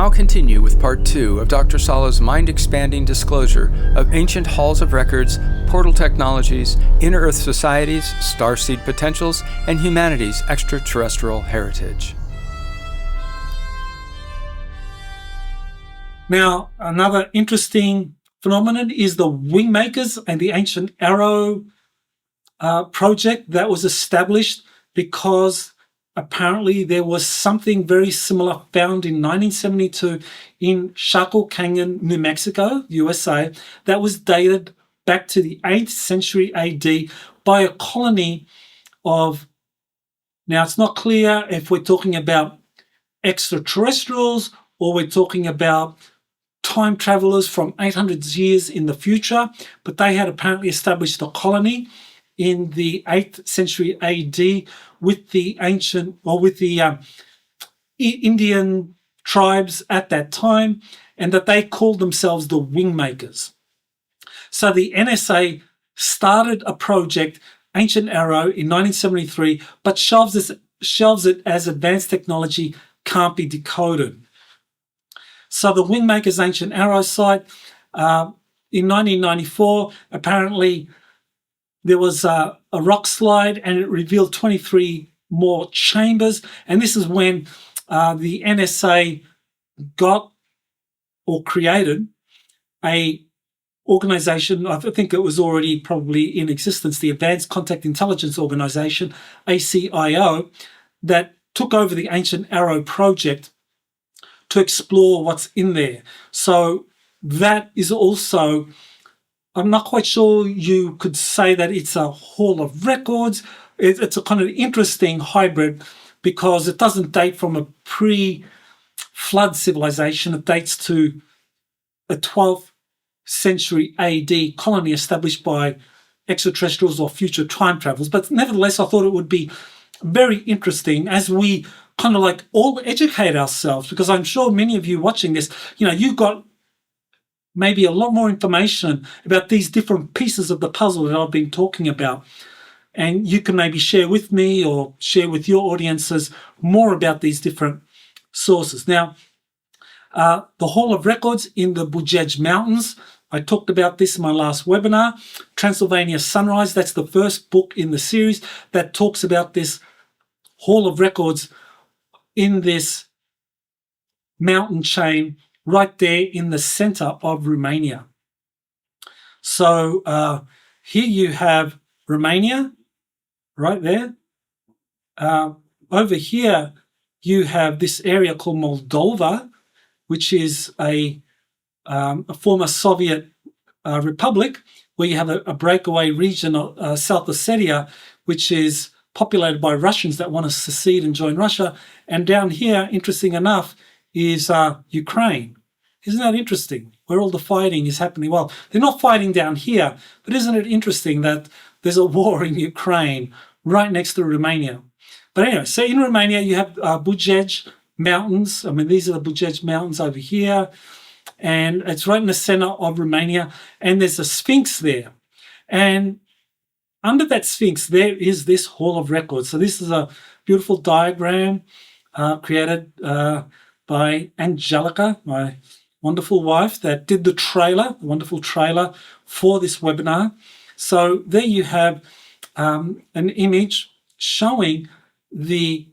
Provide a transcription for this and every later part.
now continue with part 2 of Dr. Salla's mind-expanding disclosure of ancient halls of records, portal technologies, inner-Earth societies, starseed potentials, and humanity's extraterrestrial heritage. Now, another interesting phenomenon is the Wingmakers and the ancient arrow project that was established because apparently there was something very similar found in 1972 in Chaco Canyon, New Mexico, USA, that was dated back to the 8th century AD by a colony of, now it's not clear if we're talking about extraterrestrials or we're talking about time travelers from 800 years in the future, but they had apparently established a colony in the 8th century AD with the ancient, or with the Indian tribes at that time, and that they called themselves the Wingmakers. So the NSA started a project, Ancient Arrow, in 1973, but shelves it as advanced technology can't be decoded. So the Wingmakers Ancient Arrow site, in 1994, apparently there was a rock slide and it revealed 23 more chambers. And this is when the NSA got or created a organization, I think it was already probably in existence, the Advanced Contact Intelligence Organization, ACIO, that took over the Ancient Arrow project to explore what's in there. So that is also, I'm not quite sure you could say that it's a hall of records. It's a kind of interesting hybrid because it doesn't date from a pre-flood civilization. It dates to a 12th century AD colony established by extraterrestrials or future time travelers. But nevertheless, I thought it would be very interesting as we kind of like all educate ourselves, because I'm sure many of you watching this, you've got maybe a lot more information about these different pieces of the puzzle that I've been talking about. And you can maybe share with me or share with your audiences more about these different sources. Now, the Hall of Records in the Bujej Mountains, I talked about this in my last webinar. Transylvania Sunrise, that's the first book in the series that talks about this Hall of Records in this mountain chain right there in the center of Romania. So here you have Romania right there. Over here you have this area called Moldova, which is a former Soviet republic, where you have a breakaway region of South Ossetia, which is populated by Russians that want to secede and join Russia. And down here, interesting enough, is Ukraine. Isn't that interesting? Where all the fighting is happening. Well, they're not fighting down here, but isn't it interesting that there's a war in Ukraine right next to Romania? But anyway, so in Romania, you have Bujej Mountains. I mean, these are the Bujej Mountains over here. And it's right in the center of Romania. And there's a Sphinx there. And under that Sphinx, there is this Hall of Records. So this is a beautiful diagram created by Angelica, my wonderful wife, that did the wonderful trailer for this webinar. So there you have an image showing this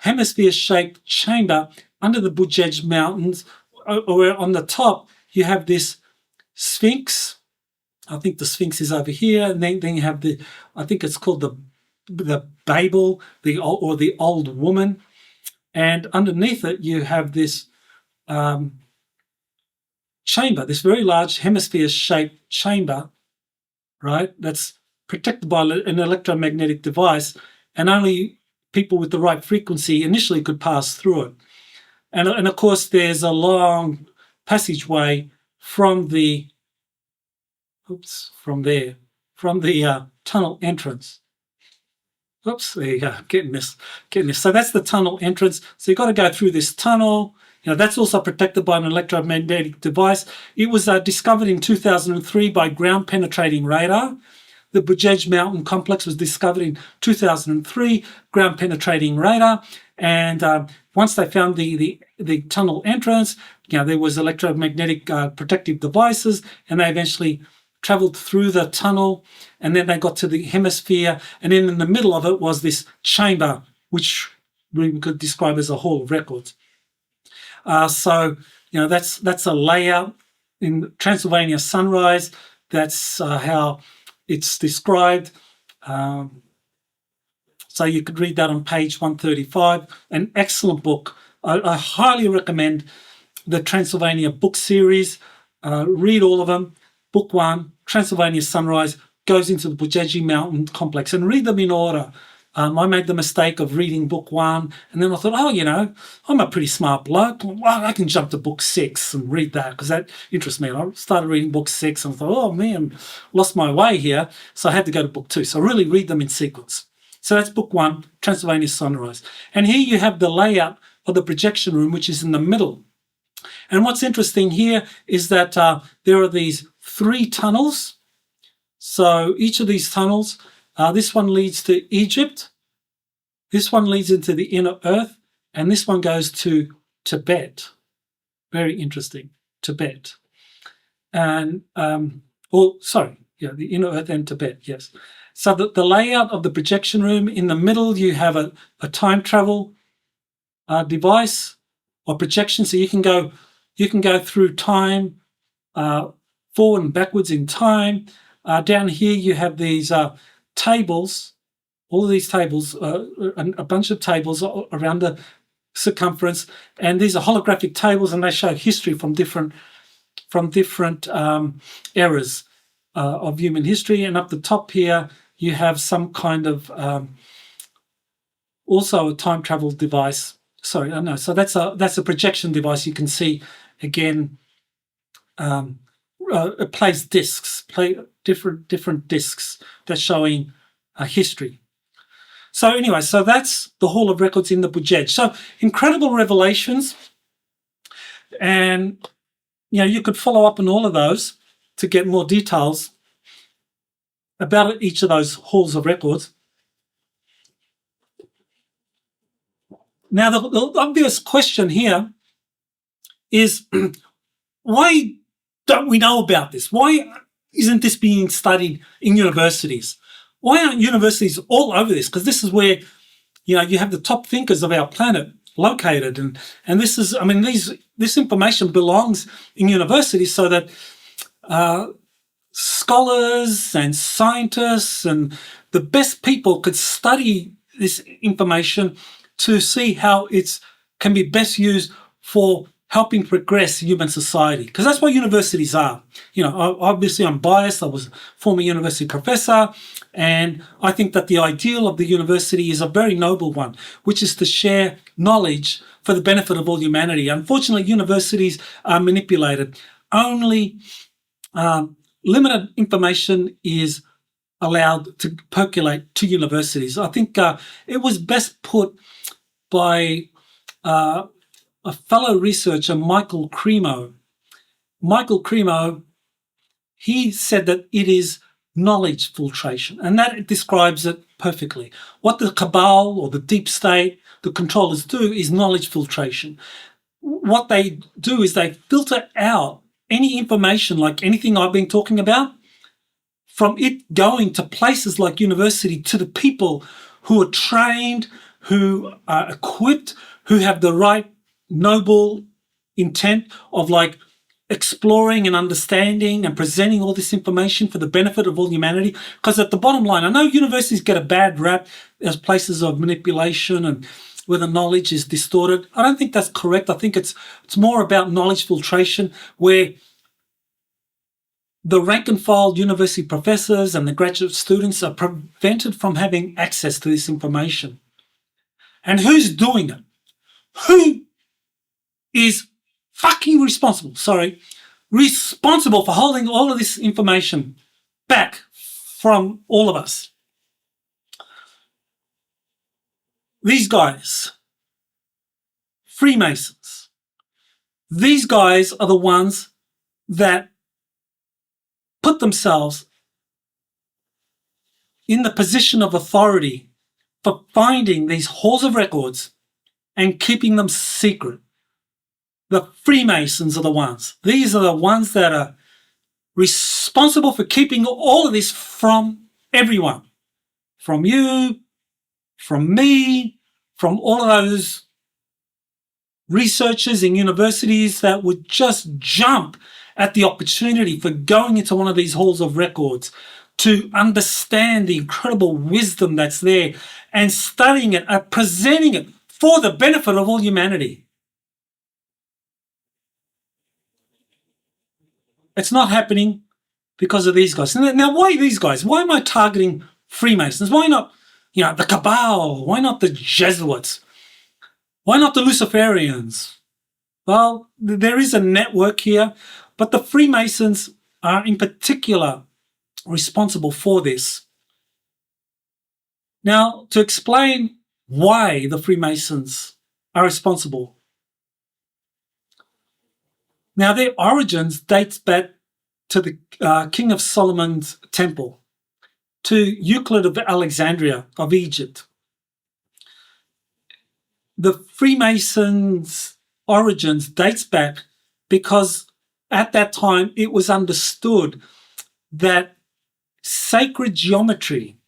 hemisphere-shaped chamber under the Bujej Mountains, where on the top you have this Sphinx. I think the Sphinx is over here, and then you have I think it's called the Babel, the old woman, and underneath it you have this chamber, this very large hemisphere-shaped chamber, right? That's protected by an electromagnetic device, and only people with the right frequency initially could pass through it. And of course, there's a long passageway from the tunnel entrance. Oops, there you go, getting this. So that's the tunnel entrance. So you've got to go through this tunnel. That's also protected by an electromagnetic device. It was discovered in 2003 by ground-penetrating radar. The Bujej Mountain Complex was discovered in 2003, ground-penetrating radar. And once they found the tunnel entrance, there was electromagnetic protective devices, and they eventually traveled through the tunnel, and then they got to the hemisphere, and then in the middle of it was this chamber, which we could describe as a hall of records. So that's a layout in Transylvania Sunrise. That's how it's described. So you could read that on page 135. An excellent book. I highly recommend the Transylvania book series. Read all of them. Book 1, Transylvania Sunrise, goes into the Bujej Mountain Complex, and read them in order. I made the mistake of reading book 1, and then I thought, I'm a pretty smart bloke. Well, I can jump to book 6 and read that because that interests me. And I started reading book 6 and I thought, oh man, lost my way here. So I had to go to book 2. So really read them in sequence. So that's book 1, Transylvania Sunrise. And here you have the layout of the projection room, which is in the middle. And what's interesting here is that there are these 3 tunnels. So each of these tunnels, this one leads to Egypt, this one leads into the inner earth, and this one goes to Tibet. Very interesting, Tibet. And, the inner earth and Tibet, yes. So the layout of the projection room, in the middle you have a time travel device or projection, so you can go through time, forward and backwards in time. Down here you have these tables, all of these tables, a bunch of tables around the circumference, and these are holographic tables, and they show history from different eras of human history. And up the top here you have some kind of also a time travel device. So that's a projection device. You can see again. It plays discs, different discs that's showing history. So anyway, so that's the Hall of Records in the Bujej. So incredible revelations, and you could follow up on all of those to get more details about each of those halls of records. Now, the obvious question here is why don't we know about this? Why isn't this being studied in universities? Why aren't universities all over this? Because this is where, you have the top thinkers of our planet located. And this is, this information belongs in universities so that scholars and scientists and the best people could study this information to see how it can be best used for helping progress human society, because that's what universities are. Obviously I'm biased. I was a former university professor, and I think that the ideal of the university is a very noble one, which is to share knowledge for the benefit of all humanity. Unfortunately, universities are manipulated. Only limited information is allowed to percolate to universities. I think it was best put by a fellow researcher, Michael Cremo. Michael Cremo, he said that it is knowledge filtration, and that describes it perfectly. What the cabal or the deep state, the controllers do is knowledge filtration. What they do is they filter out any information, like anything I've been talking about, from it going to places like university, to the people who are trained, who are equipped, who have the right noble intent of exploring and understanding and presenting all this information for the benefit of all humanity. Because at the bottom line, I know universities get a bad rap as places of manipulation and where the knowledge is distorted. I don't think that's correct. I think it's more about knowledge filtration, where the rank and file university professors and the graduate students are prevented from having access to this information. And who's doing it? Who is fucking responsible for holding all of this information back from all of us? These guys, Freemasons, these guys are the ones that put themselves in the position of authority for finding these halls of records and keeping them secret. The Freemasons are the ones. These are the ones that are responsible for keeping all of this from everyone. From you, from me, from all of those researchers in universities that would just jump at the opportunity for going into one of these halls of records to understand the incredible wisdom that's there and studying it and presenting it for the benefit of all humanity. It's not happening because of these guys. Now, why these guys? Why am I targeting Freemasons? Why not, the Cabal? Why not the Jesuits? Why not the Luciferians? Well, there is a network here, but the Freemasons are in particular responsible for this. Now, to explain why the Freemasons are responsible. Now, their origins dates back to the King of Solomon's temple, to Euclid of Alexandria of Egypt. The Freemasons' origins dates back because at that time it was understood that sacred geometry,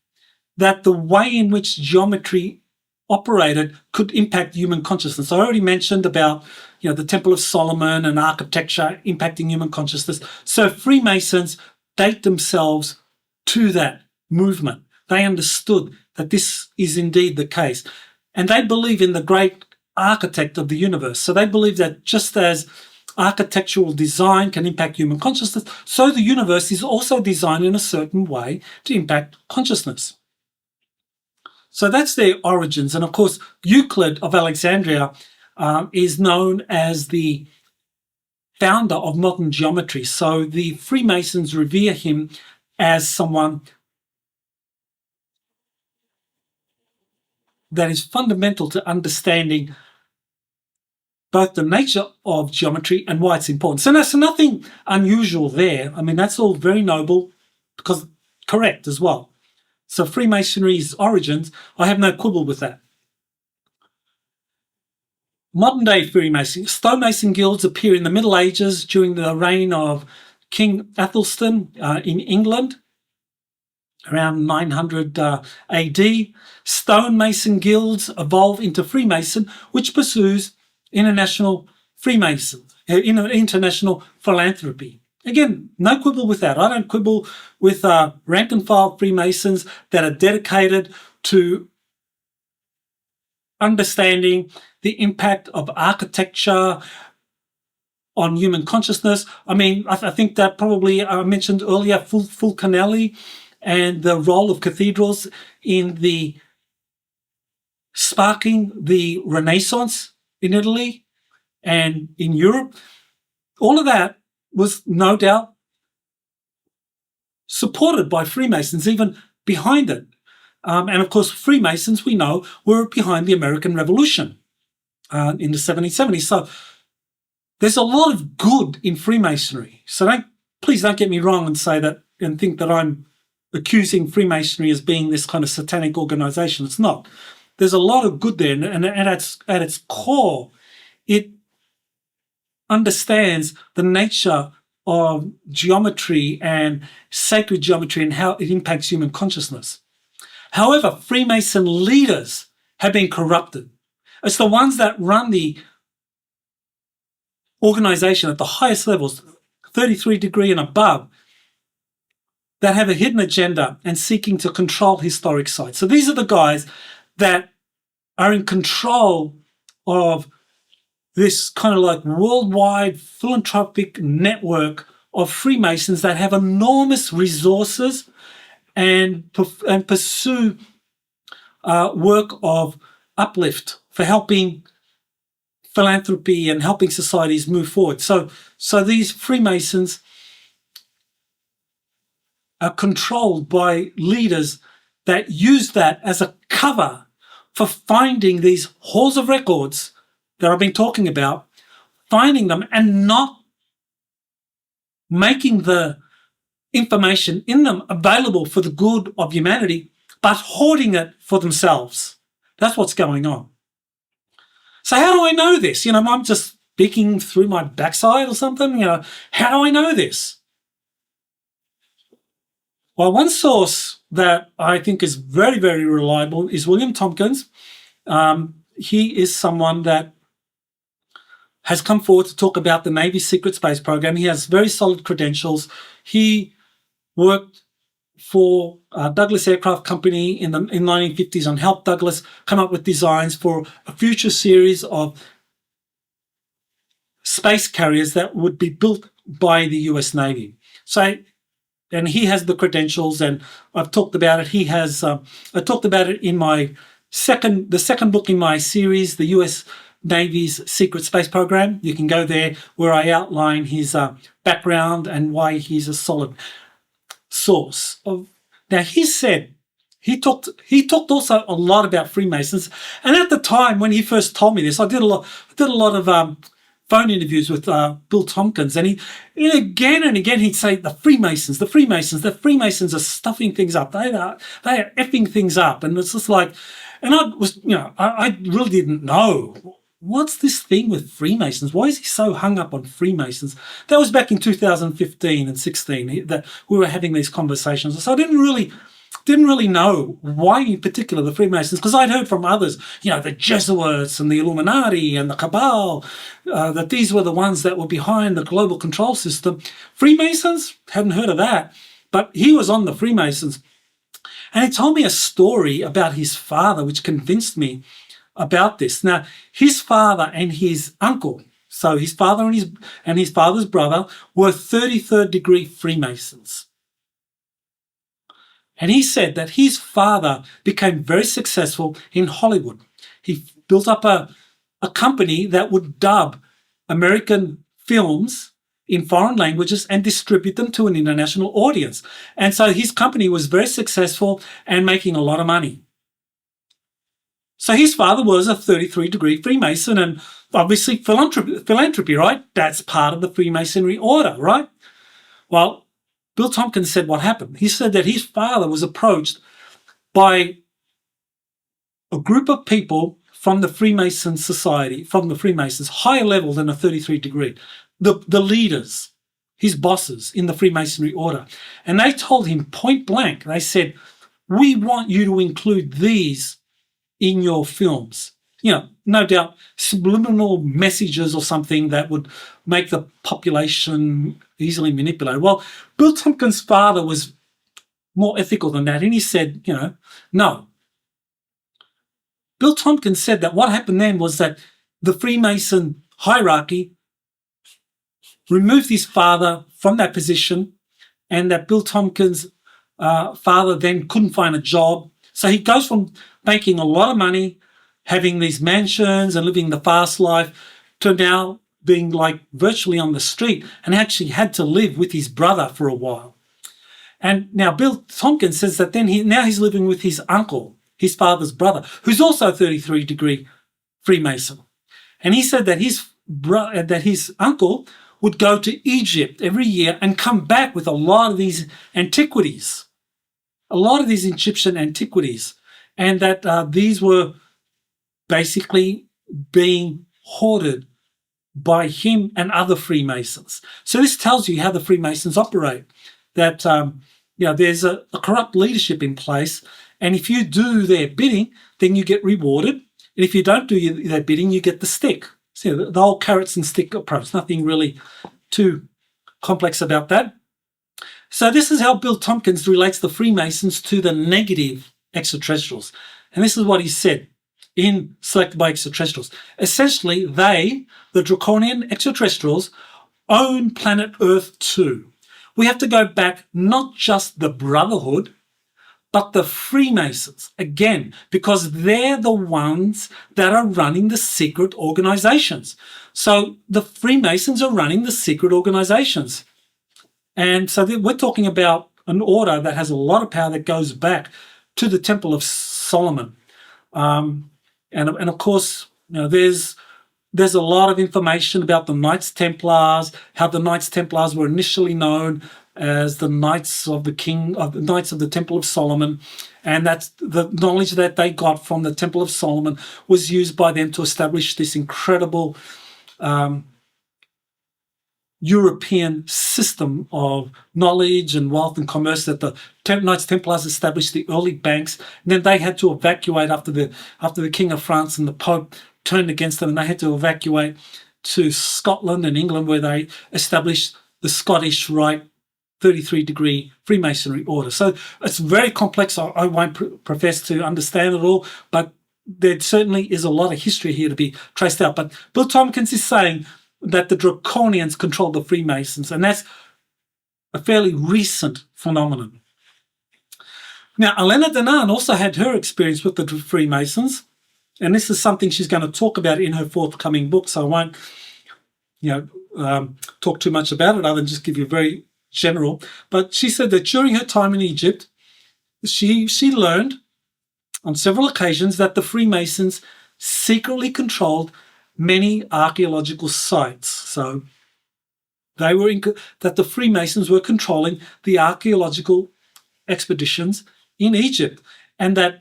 that the way in which geometry operated could impact human consciousness. I already mentioned about the Temple of Solomon and architecture impacting human consciousness. So Freemasons date themselves to that movement. They understood that this is indeed the case. And they believe in the great architect of the universe. So they believe that just as architectural design can impact human consciousness, so the universe is also designed in a certain way to impact consciousness. So that's their origins. And of course, Euclid of Alexandria is known as the founder of modern geometry. So the Freemasons revere him as someone that is fundamental to understanding both the nature of geometry and why it's important. So there's nothing unusual there. I mean, that's all very noble because correct as well. So Freemasonry's origins, I have no quibble with that. Modern day Freemasonry, stonemason guilds appear in the Middle Ages during the reign of King Athelstan in England, around 900 AD. Stonemason guilds evolve into Freemason, which pursues international international philanthropy. Again, no quibble with that. I don't quibble with rank and file Freemasons that are dedicated to understanding the impact of architecture on human consciousness. I mean, I think that probably I mentioned earlier Fulcanelli and the role of cathedrals in the sparking the Renaissance in Italy and in Europe. All of that was no doubt supported by Freemasons, even behind it. And of course, Freemasons, we know, were behind the American Revolution in the 1770s. So there's a lot of good in Freemasonry. So please don't get me wrong and say that and think that I'm accusing Freemasonry as being this kind of satanic organization. It's not. There's a lot of good there, and at its core, it understands the nature of geometry and sacred geometry and how it impacts human consciousness. However, Freemason leaders have been corrupted. It's the ones that run the organization at the highest levels, 33 degree and above, that have a hidden agenda and seeking to control historic sites. So these are the guys that are in control of this kind of like worldwide philanthropic network of Freemasons that have enormous resources and pursue work of uplift for helping philanthropy and helping societies move forward. So these Freemasons are controlled by leaders that use that as a cover for finding these halls of records that I've been talking about, finding them and not making the information in them available for the good of humanity, but hoarding it for themselves. That's what's going on. So how do I know this? I'm just speaking through my backside or something. How do I know this? Well, one source that I think is very, very reliable is William Tompkins. He is someone that has come forward to talk about the Navy's secret space program. He has very solid credentials. He worked for Douglas Aircraft Company in the 1950s and helped Douglas come up with designs for a future series of space carriers that would be built by the US Navy. And he has the credentials, and I've talked about it. I talked about it in the second book in my series, the US Navy's Secret Space Program. You can go there where I outline his background and why he's a solid source. Now, he talked also a lot about Freemasons, and at the time when he first told me this, I did a lot of phone interviews with Bill Tompkins, and again and again he'd say the Freemasons are stuffing things up. They are effing things up, and it's just like, and I really didn't know what's this thing with Freemasons. Why is he so hung up on Freemasons? That was back in 2015 and 16 that we were having these conversations. So I didn't really know why in particular the Freemasons, because I'd heard from others, the Jesuits and the Illuminati and the Cabal, that these were the ones that were behind the global control system. Freemasons, hadn't heard of that, but he was on the Freemasons. And he told me a story about his father, which convinced me about this. Now, his father and his uncle, so his father and his father's brother, were 33rd degree Freemasons. And he said that his father became very successful in Hollywood. He built up a company that would dub American films in foreign languages and distribute them to an international audience. And so his company was very successful and making a lot of money. So his father was a 33 degree Freemason, and obviously philanthropy, right? That's part of the Freemasonry order, right? Well, Bill Tompkins said what happened. He said that his father was approached by a group of people from the Freemason society, from the Freemasons, higher level than a 33 degree, the leaders, his bosses in the Freemasonry order. And they told him point blank, they said, we want you to include these in your films. No doubt subliminal messages or something that would make the population easily manipulated. Well, Bill Tompkins' father was more ethical than that, and he said, no. Bill Tompkins said that what happened then was that the Freemason hierarchy removed his father from that position, and that Bill Tompkins' father then couldn't find a job. So he goes from making a lot of money, having these mansions and living the fast life, to now being like virtually on the street, and actually had to live with his brother for a while. And now Bill Tompkins says that then he's living with his uncle, his father's brother, who's also 33 degree Freemason. And he said that his uncle would go to Egypt every year and come back with a lot of these antiquities, a lot of these Egyptian antiquities, and that these were basically being hoarded by him and other Freemasons. So this tells you how the Freemasons operate, that there's a corrupt leadership in place, and if you do their bidding, then you get rewarded, and if you don't do their bidding, you get the stick. So the whole carrots and stick approach, nothing really too complex about that. So this is how Bill Tompkins relates the Freemasons to the negative extraterrestrials. And this is what he said in Selected by Extraterrestrials. Essentially, the draconian extraterrestrials, own planet Earth too. We have to go back, not just the Brotherhood, but the Freemasons, again, because they're the ones that are running the secret organizations. So the Freemasons are running the secret organizations. And so we're talking about an order that has a lot of power that goes back to the Temple of Solomon. And of course, there's a lot of information about the Knights Templars, how the Knights Templars were initially known as the Knights of the Temple of Solomon, and that's the knowledge that they got from the Temple of Solomon was used by them to establish this incredible European system of knowledge and wealth and commerce that the Knights Templars established the early banks. And then they had to evacuate after the King of France and the Pope turned against them, and they had to evacuate to Scotland and England, where they established the Scottish Rite 33-degree Freemasonry order. So it's very complex. I won't profess to understand it all, but there certainly is a lot of history here to be traced out. But Bill Tompkins is saying that the Draconians controlled the Freemasons, and that's a fairly recent phenomenon. Now, Elena Danaan also had her experience with the Freemasons, and this is something she's going to talk about in her forthcoming book, so I won't talk too much about it other than just give you a very general. But she said that during her time in Egypt, she learned on several occasions that the Freemasons secretly controlled many archaeological sites. So that the Freemasons were controlling the archaeological expeditions in Egypt, and that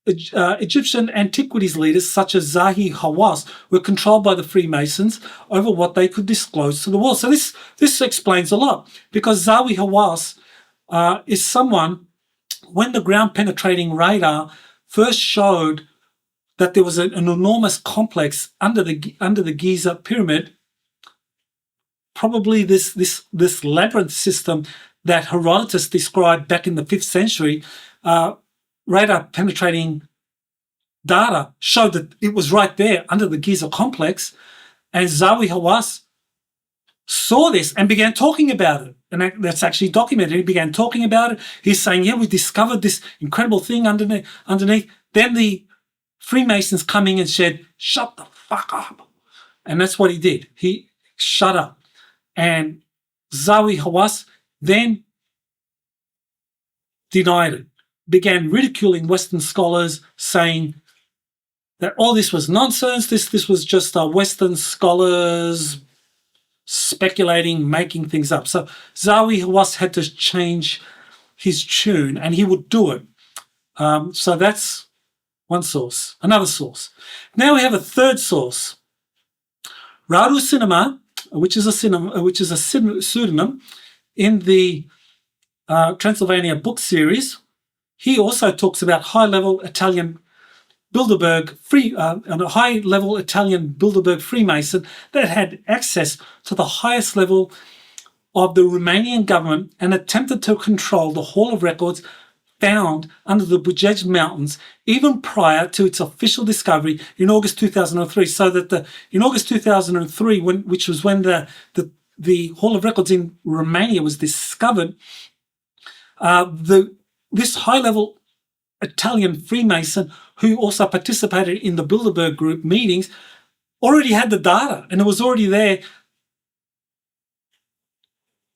Egyptian antiquities leaders such as Zahi Hawass were controlled by the Freemasons over what they could disclose to the world. So this explains a lot, because Zahi Hawass is someone, when the ground penetrating radar first showed that there was an enormous complex under the Giza pyramid, probably this labyrinth system that Herodotus described back in the 5th century, radar penetrating data showed that it was right there under the Giza complex, and Zahi Hawass saw this and began talking about it. And that's actually documented. He began talking about it. He's saying, yeah, we discovered this incredible thing underneath. Then the Freemasons coming and said, shut the fuck up. And that's what he did. He shut up. And Zahi Hawass then denied it, began ridiculing Western scholars, saying that all this was nonsense. This was just Western scholars speculating, making things up. So Zahi Hawass had to change his tune, and he would do it. So that's one source. Another source. Now we have a third source. Radu Cinema, which is a pseudonym in the Transylvania book series. He also talks about high-level Italian Bilderberg a high-level Italian Bilderberg Freemason that had access to the highest level of the Romanian government and attempted to control the Hall of Records found under the Bujej Mountains even prior to its official discovery in August 2003. So that in August 2003, which was when the Hall of Records in Romania was discovered, this high-level Italian Freemason, who also participated in the Bilderberg group meetings, already had the data, and it was already there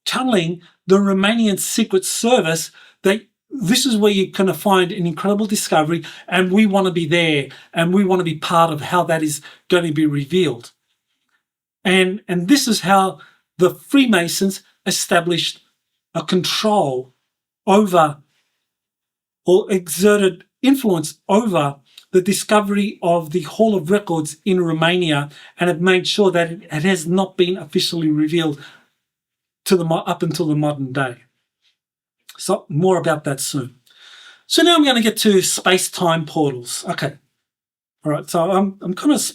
telling the Romanian Secret Service that this is where you're going to find an incredible discovery, and we want to be there, and we want to be part of how that is going to be revealed. And this is how the Freemasons established a control over, or exerted influence over, the discovery of the Hall of Records in Romania, and have made sure that it has not been officially revealed up until the modern day. So more about that soon. So now I'm going to get to space-time portals. Okay. All right. So I'm kind of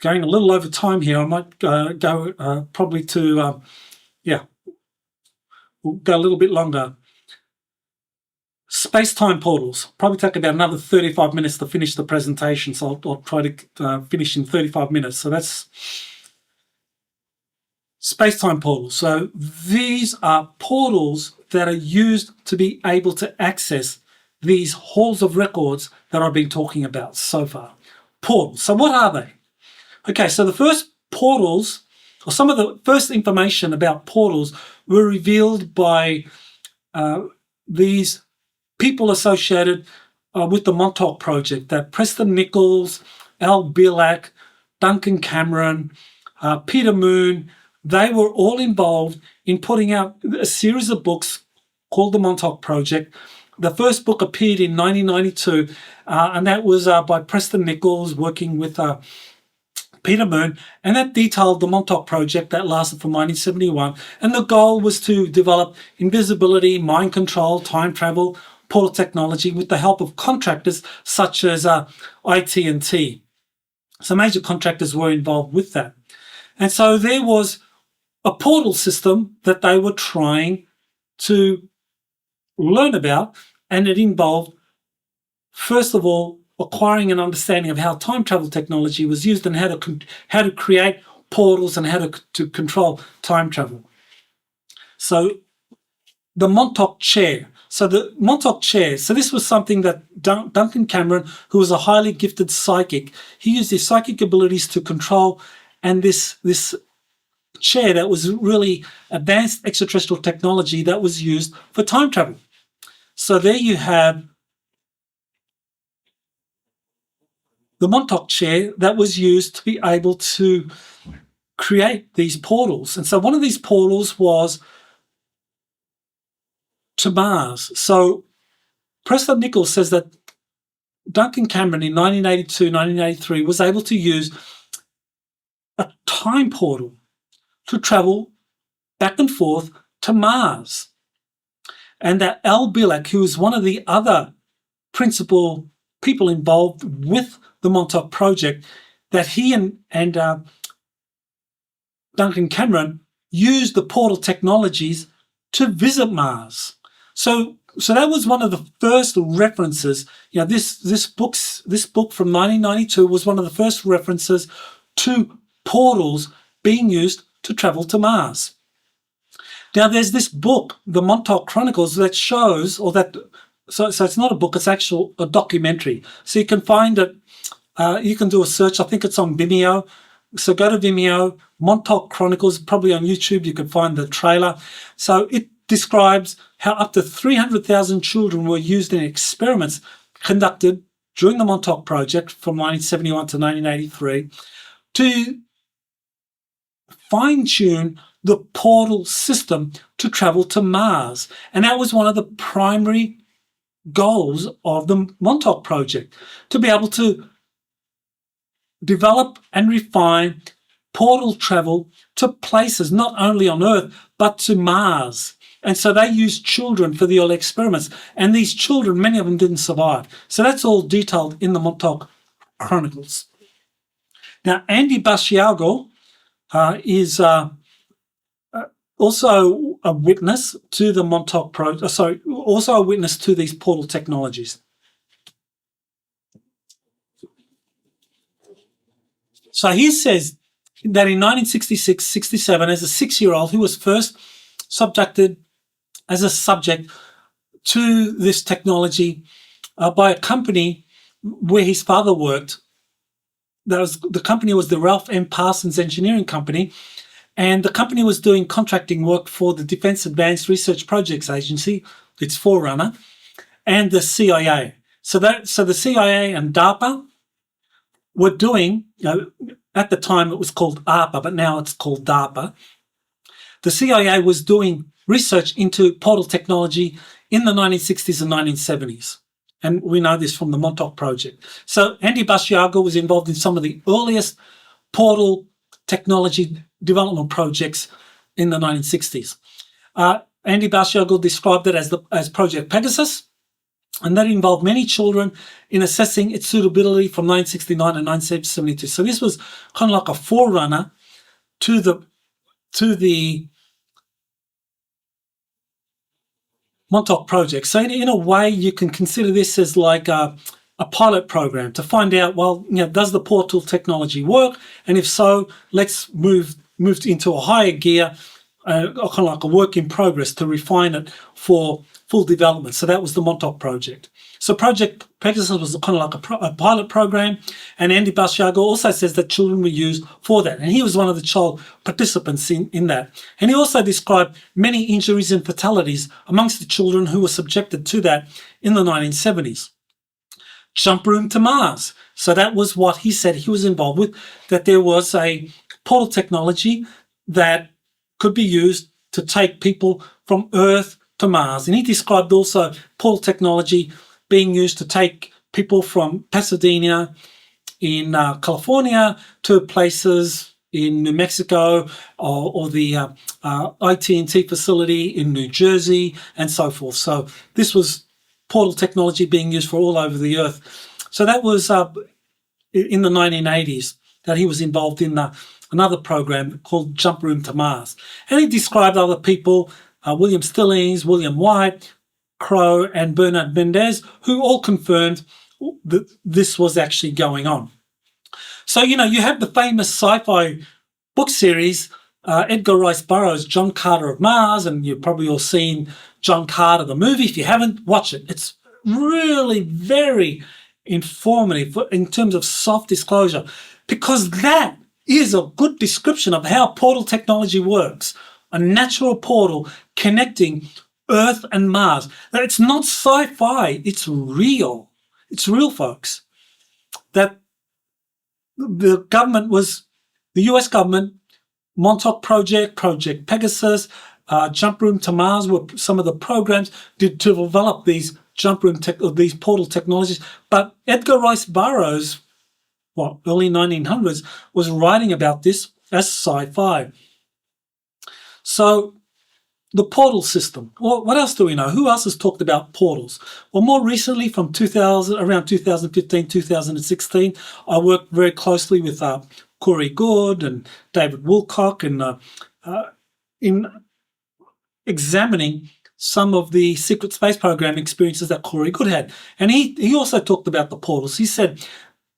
going a little over time here. I might go probably to, we'll go a little bit longer. Space-time portals. Probably take about another 35 minutes to finish the presentation. So I'll try to finish in 35 minutes. So that's space-time portals. So these are portals that are used to be able to access these halls of records that I've been talking about so far. Portals. So what are they? Okay, so the first portals, or some of the first information about portals, were revealed by these people associated with the Montauk Project, that Preston Nichols, Al Bielak, Duncan Cameron, Peter Moon, they were all involved in putting out a series of books called the Montauk Project. The first book appeared in 1992, and that was by Preston Nichols working with Peter Moon, and that detailed the Montauk Project that lasted from 1971. And the goal was to develop invisibility, mind control, time travel, portal technology with the help of contractors such as IT&T. So major contractors were involved with that. And so there was a portal system that they were trying to learn about, and it involved, first of all, acquiring an understanding of how time travel technology was used and how to create portals and how to control time travel. So the Montauk chair. So the Montauk chair, so this was something that Duncan Cameron, who was a highly gifted psychic, he used his psychic abilities to control, and this chair that was really advanced extraterrestrial technology that was used for time travel. So there you have the Montauk chair that was used to be able to create these portals. And so one of these portals was to Mars. So Preston Nichols says that Duncan Cameron in 1982, 1983 was able to use a time portal to travel back and forth to Mars. And that Al Bielek, who was one of the other principal people involved with the Montauk Project, that he and Duncan Cameron used the portal technologies to visit Mars. So that was one of the first references. You know, this book from 1992 was one of the first references to portals being used to travel to Mars. Now, there's this book, The Montauk Chronicles, that shows, so it's not a book, it's a documentary. So you can find it, you can do a search, I think it's on Vimeo. So go to Vimeo, Montauk Chronicles, probably on YouTube, you can find the trailer. So it describes how up to 300,000 children were used in experiments conducted during the Montauk Project from 1971 to 1983 to fine-tune the portal system to travel to Mars. And that was one of the primary goals of the Montauk Project, to be able to develop and refine portal travel to places not only on Earth, but to Mars. And so they used children for the early experiments. And these children, many of them didn't survive. So that's all detailed in the Montauk Chronicles. Now, Andy Basiago is also a witness to the Montauk Project, also a witness to these portal technologies. So he says that in 1966-67, as a 6-year-old, he was first subjected as a subject to this technology by a company where his father worked. The company was the Ralph M. Parsons Engineering Company, and the company was doing contracting work for the Defense Advanced Research Projects Agency, its forerunner, and the CIA. So the CIA and DARPA were doing, at the time it was called ARPA, but now it's called DARPA. The CIA was doing research into portal technology in the 1960s and 1970s. And we know this from the Montauk Project. So Andy Basiago was involved in some of the earliest portal technology development projects in the 1960s. Andy Basiago described it as Project Pegasus, and that involved many children in assessing its suitability from 1969 and 1972. So this was kind of like a forerunner to the Montauk Project. So in a way, you can consider this as like a pilot program to find out, well, does the portal technology work? And if so, let's move into a higher gear, kind of like a work in progress to refine it for full development. So that was the Montauk Project. So Project Pegasus was kind of like a pilot program, and Andy Basiago also says that children were used for that, and he was one of the child participants in that. And he also described many injuries and fatalities amongst the children who were subjected to that in the 1970s. Jump room to Mars. So that was what he said he was involved with, that there was a portal technology that could be used to take people from Earth to Mars. And he described also portal technology being used to take people from Pasadena in California to places in New Mexico or the IT&T facility in New Jersey and so forth. So this was portal technology being used for all over the Earth. So that was in the 1980s that he was involved in another program called Jump Room to Mars. And he described other people, William Stillings, William White, Crow, and Bernard Mendez, who all confirmed that this was actually going on. So, you have the famous sci-fi book series, Edgar Rice Burroughs' John Carter of Mars, and you've probably all seen John Carter, the movie. If you haven't, watch it. It's really very informative in terms of soft disclosure, because that is a good description of how portal technology works. A natural portal connecting Earth and Mars. Now, it's not sci-fi, it's real. It's real, folks. That the US government, Montauk Project, Project Pegasus, Jump Room to Mars were some of the programs to develop these these portal technologies. But Edgar Rice Burroughs, early 1900s, was writing about this as sci-fi. So the portal system. Well, what else do we know? Who else has talked about portals? Well, more recently, from around 2015, 2016, I worked very closely with Corey Good and David Woolcock in examining some of the secret space program experiences that Corey Good had. And he also talked about the portals. He said,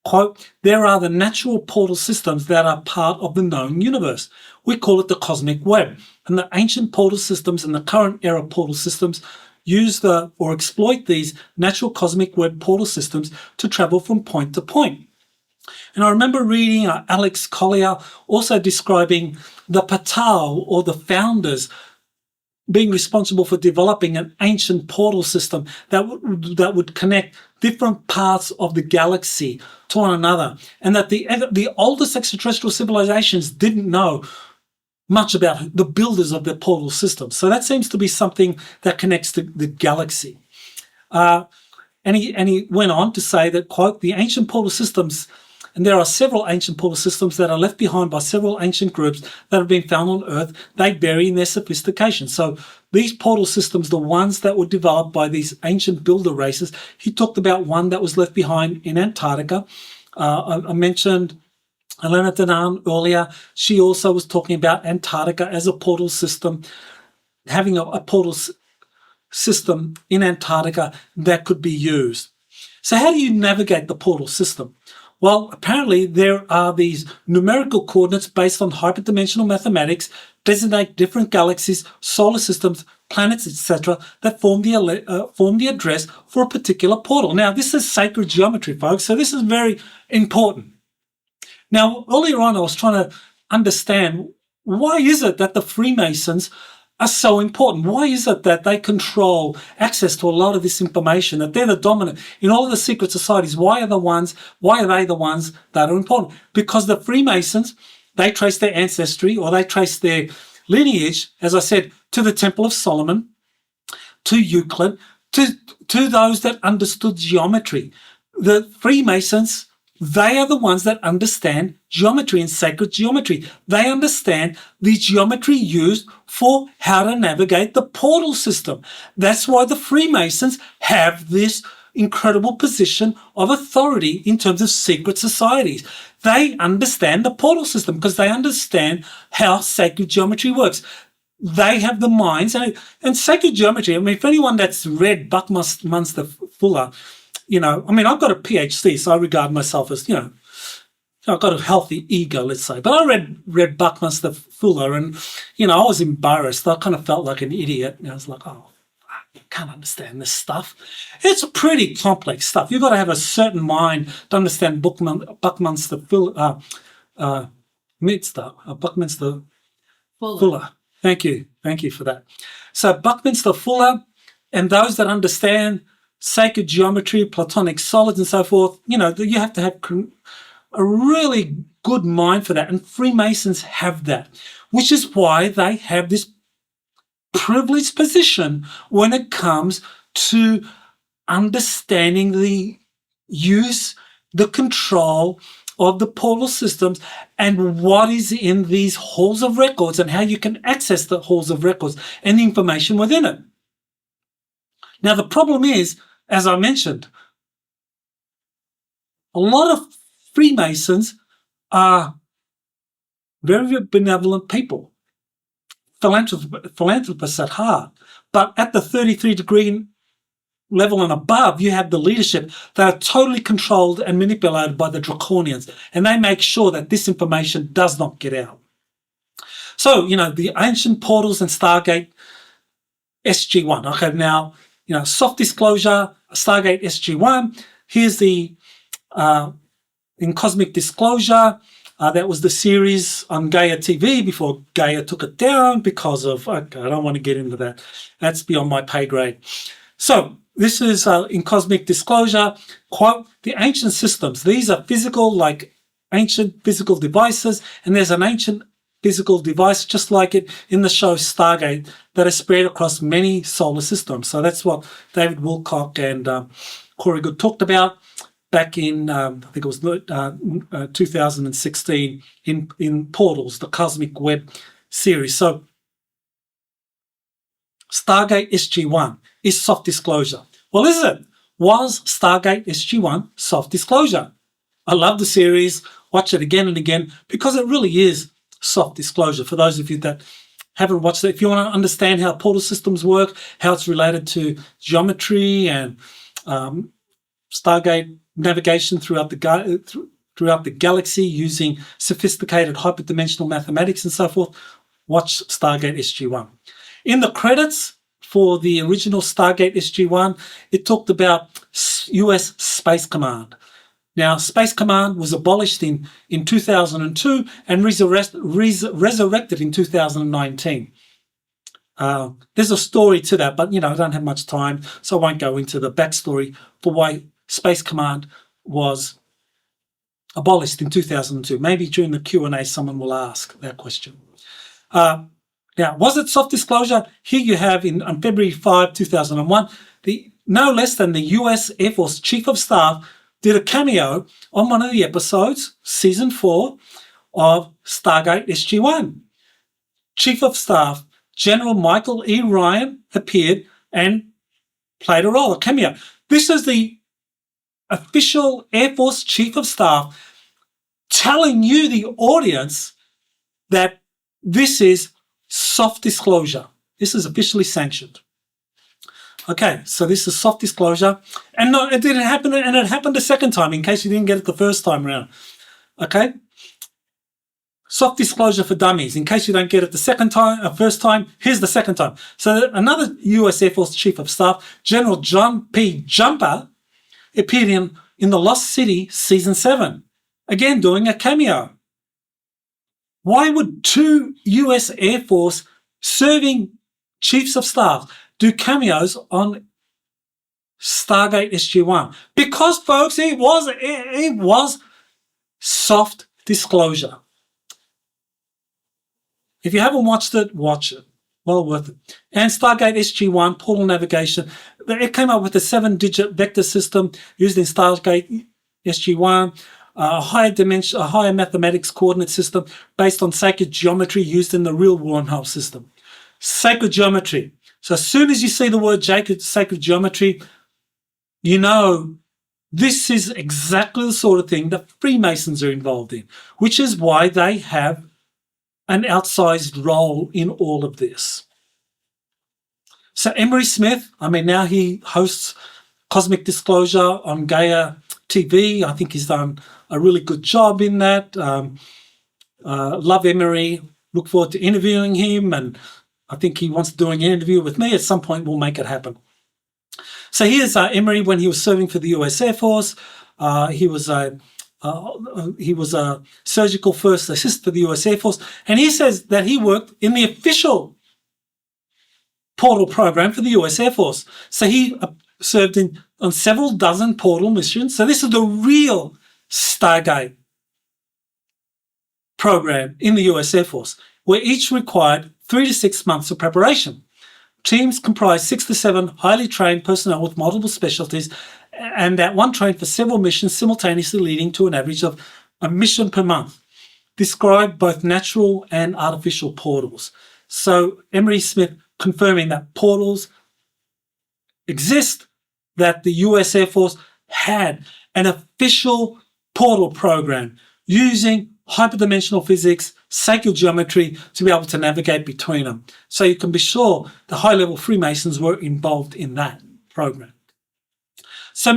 quote, "There are the natural portal systems that are part of the known universe. We call it the cosmic web. And the ancient portal systems and the current era portal systems use or exploit these natural cosmic web portal systems to travel from point to point." And I remember reading Alex Collier also describing the Patal, or the founders, being responsible for developing an ancient portal system that would connect different parts of the galaxy to one another, and that the oldest extraterrestrial civilizations didn't know much about the builders of the portal system. So that seems to be something that connects to the galaxy. And he went on to say that, quote, "The ancient portal systems," and there are several ancient portal systems that are left behind by several ancient groups that have been found on Earth, they vary in their sophistication. So these portal systems, the ones that were developed by these ancient builder races, he talked about one that was left behind in Antarctica. I mentioned Elena Danan earlier. She also was talking about Antarctica as a portal system, having a portal system in Antarctica that could be used. So how do you navigate the portal system? Well, apparently there are these numerical coordinates based on hyperdimensional mathematics, designate different galaxies, solar systems, planets, etc., that form the address for a particular portal. Now, this is sacred geometry, folks, so this is very important. Now, earlier on, I was trying to understand, why is it that the Freemasons are so important? Why is it that they control access to a lot of this information, that they're the dominant in all of the secret societies? Why are they the ones that are important? Because the Freemasons, they trace their ancestry, or they trace their lineage, as I said, to the Temple of Solomon, to Euclid, to those that understood geometry. The Freemasons, they are the ones that understand geometry and sacred geometry. They understand the geometry used for how to navigate the portal system. That's why the Freemasons have this incredible position of authority in terms of secret societies. They understand the portal system because they understand how sacred geometry works. They have the minds, and sacred geometry, I mean, for anyone that's read Buckminster Fuller, I've got a PhD, so I regard myself as, I've got a healthy ego, let's say. But I read Buckminster Fuller, and, I was embarrassed. I kind of felt like an idiot. And I was like, oh, I can't understand this stuff. It's pretty complex stuff. You've got to have a certain mind to understand Buckminster Fuller. Thank you for that. So Buckminster Fuller, and those that understand sacred geometry, Platonic solids and so forth, you have to have a really good mind for that. And Freemasons have that. which is why they have this privileged position when it comes to understanding the use, the control of the portal systems and what is in these halls of records and how you can access the halls of records and the information within it. Now, the problem is, as I mentioned, a lot of Freemasons are very benevolent people, philanthropists at heart, but at the 33-degree level and above, you have the leadership that are totally controlled and manipulated by the draconians, and they make sure that this information does not get out. So, the ancient portals and Stargate SG-1. Okay, now, soft disclosure, Stargate SG-1. Here's the, in Cosmic Disclosure, that was the series on Gaia TV before Gaia took it down because of, okay, I don't want to get into that. That's beyond my pay grade. So, this is in Cosmic Disclosure, quote, the ancient systems. These are physical, like ancient physical devices, and there's an ancient physical device just like it in the show Stargate that is spread across many solar systems. So that's what David Wilcock and Corey Good talked about back in, I think it was 2016 in Portals, the Cosmic Web series. So Stargate SG-1 is soft disclosure. Well, is it? Was Stargate SG-1 soft disclosure? I love the series. Watch it again and again because it really is soft disclosure. For those of you that haven't watched it, if you want to understand how portal systems work, how it's related to geometry and Stargate navigation throughout the galaxy using sophisticated hyperdimensional mathematics and so forth, watch Stargate SG-1. In the credits for the original Stargate SG-1, it talked about US Space Command. Now, Space Command was abolished in 2002 and resurrected in 2019. There's a story to that, but, I don't have much time, so I won't go into the backstory for why Space Command was abolished in 2002. Maybe during the Q&A someone will ask that question. Now, was it soft disclosure? Here you have on February 5, 2001, no less than the US Air Force Chief of Staff did a cameo on one of the episodes, Season 4 of Stargate SG-1. Chief of Staff General Michael E. Ryan appeared and played a role, a cameo. This is the official Air Force Chief of Staff telling you, the audience, that this is soft disclosure. This is officially sanctioned. Okay, so this is soft disclosure. And no, it didn't happen, and it happened a second time, in case you didn't get it the first time around. Okay? Soft disclosure for dummies. In case you don't get it the first time, here's the second time. So another US Air Force Chief of Staff, General John P. Jumper, appeared in The Lost City Season 7. Again, doing a cameo. Why would two US Air Force serving chiefs of staff do cameos on Stargate SG-1? Because, folks, it was soft disclosure. If you haven't watched it, watch it. Well worth it. And Stargate SG-1, portal navigation, it came up with a 7-digit vector system used in Stargate SG-1, a higher mathematics coordinate system based on sacred geometry used in the real wormhole system. Sacred geometry. So as soon as you see the word sacred geometry, you know this is exactly the sort of thing that Freemasons are involved in, which is why they have an outsized role in all of this. So Emery Smith, now he hosts Cosmic Disclosure on Gaia TV. I think he's done a really good job in that. Love Emery. Look forward to interviewing him, and I think he wants to do an interview with me. At some point, we'll make it happen. So here's Emery when he was serving for the US Air Force. He was a surgical first assist for the US Air Force, and he says that he worked in the official portal program for the US Air Force. So he served on several dozen portal missions. So this is the real Stargate program in the US Air Force. where each required 3 to 6 months of preparation. Teams comprised 6 to 7 highly trained personnel with multiple specialties, and that one trained for several missions simultaneously, leading to an average of a mission per month. Described both natural and artificial portals. So Emery Smith confirming that portals exist, that the US Air Force had an official portal program using hyperdimensional physics, sacred geometry to be able to navigate between them. So you can be sure the high-level Freemasons were involved in that program. So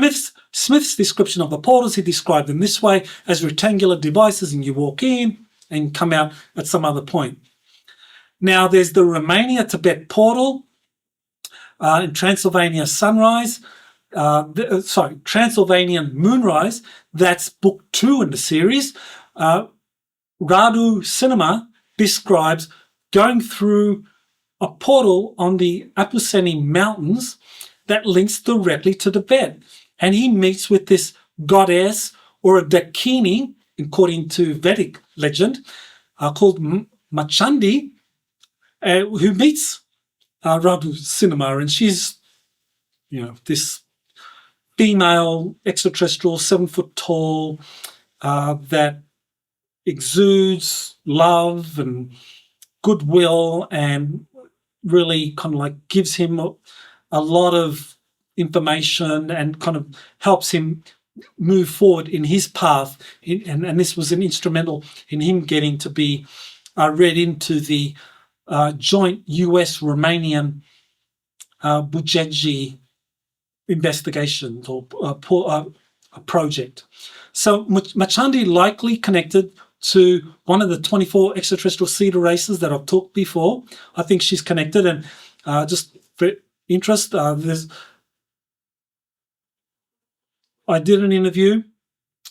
Smith's description of the portals, he described them this way, as rectangular devices, and you walk in and come out at some other point. Now there's the Romania-Tibet portal in Transylvania Sunrise, Transylvanian Moonrise. That's book 2 in the series. Radu Cinema describes going through a portal on the Apuseni Mountains that links directly to Tibet. And he meets with this goddess or a Dakini, according to Vedic legend, called Machandi, who meets Radu Cinema. And she's, this female extraterrestrial, 7 foot tall, that exudes love and goodwill and really kind of like gives him a lot of information and kind of helps him move forward in his path. And this was an instrumental in him getting to be read into the joint US-Romanian Bujeji investigation or project. So Machandi likely connected to one of the 24 extraterrestrial cedar races that I've talked before. I think she's connected, and just for interest, I did an interview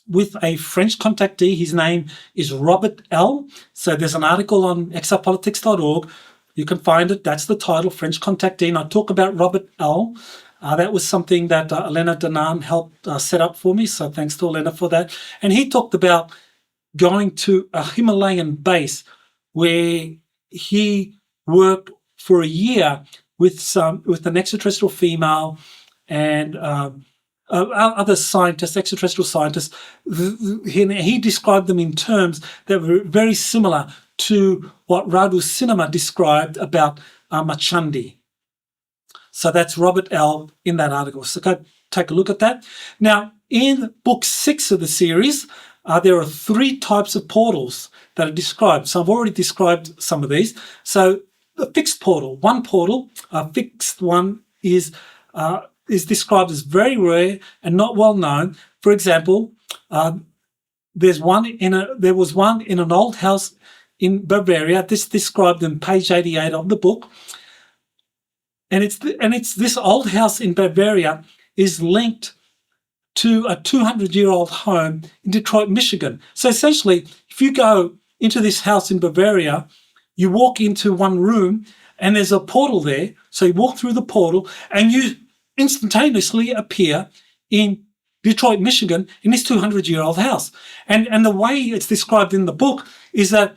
with a French contactee. His name is Robert L. So there's an article on exopolitics.org. You can find it. That's the title, French contactee. And I talk about Robert L. That was something that Elena Danan helped set up for me. So thanks to Elena for that. And he talked about going to a Himalayan base where he worked for a year with an extraterrestrial female and other scientists, extraterrestrial scientists. He described them in terms that were very similar to what Radu Cinema described about Machandi. So that's Robert L. in that article. So go take a look at that. Now, in book 6 of the series, there are 3 types of portals that are described. So I've already described some of these. So the fixed portal, one portal, a fixed one is described as very rare and not well known. For example, there was one in an old house in Bavaria. This described in page 88 of the book. And it's this old house in Bavaria is linked to a 200-year-old home in Detroit, Michigan. So essentially, if you go into this house in Bavaria, you walk into one room and there's a portal there. So you walk through the portal and you instantaneously appear in Detroit, Michigan, in this 200-year-old house. And the way it's described in the book is that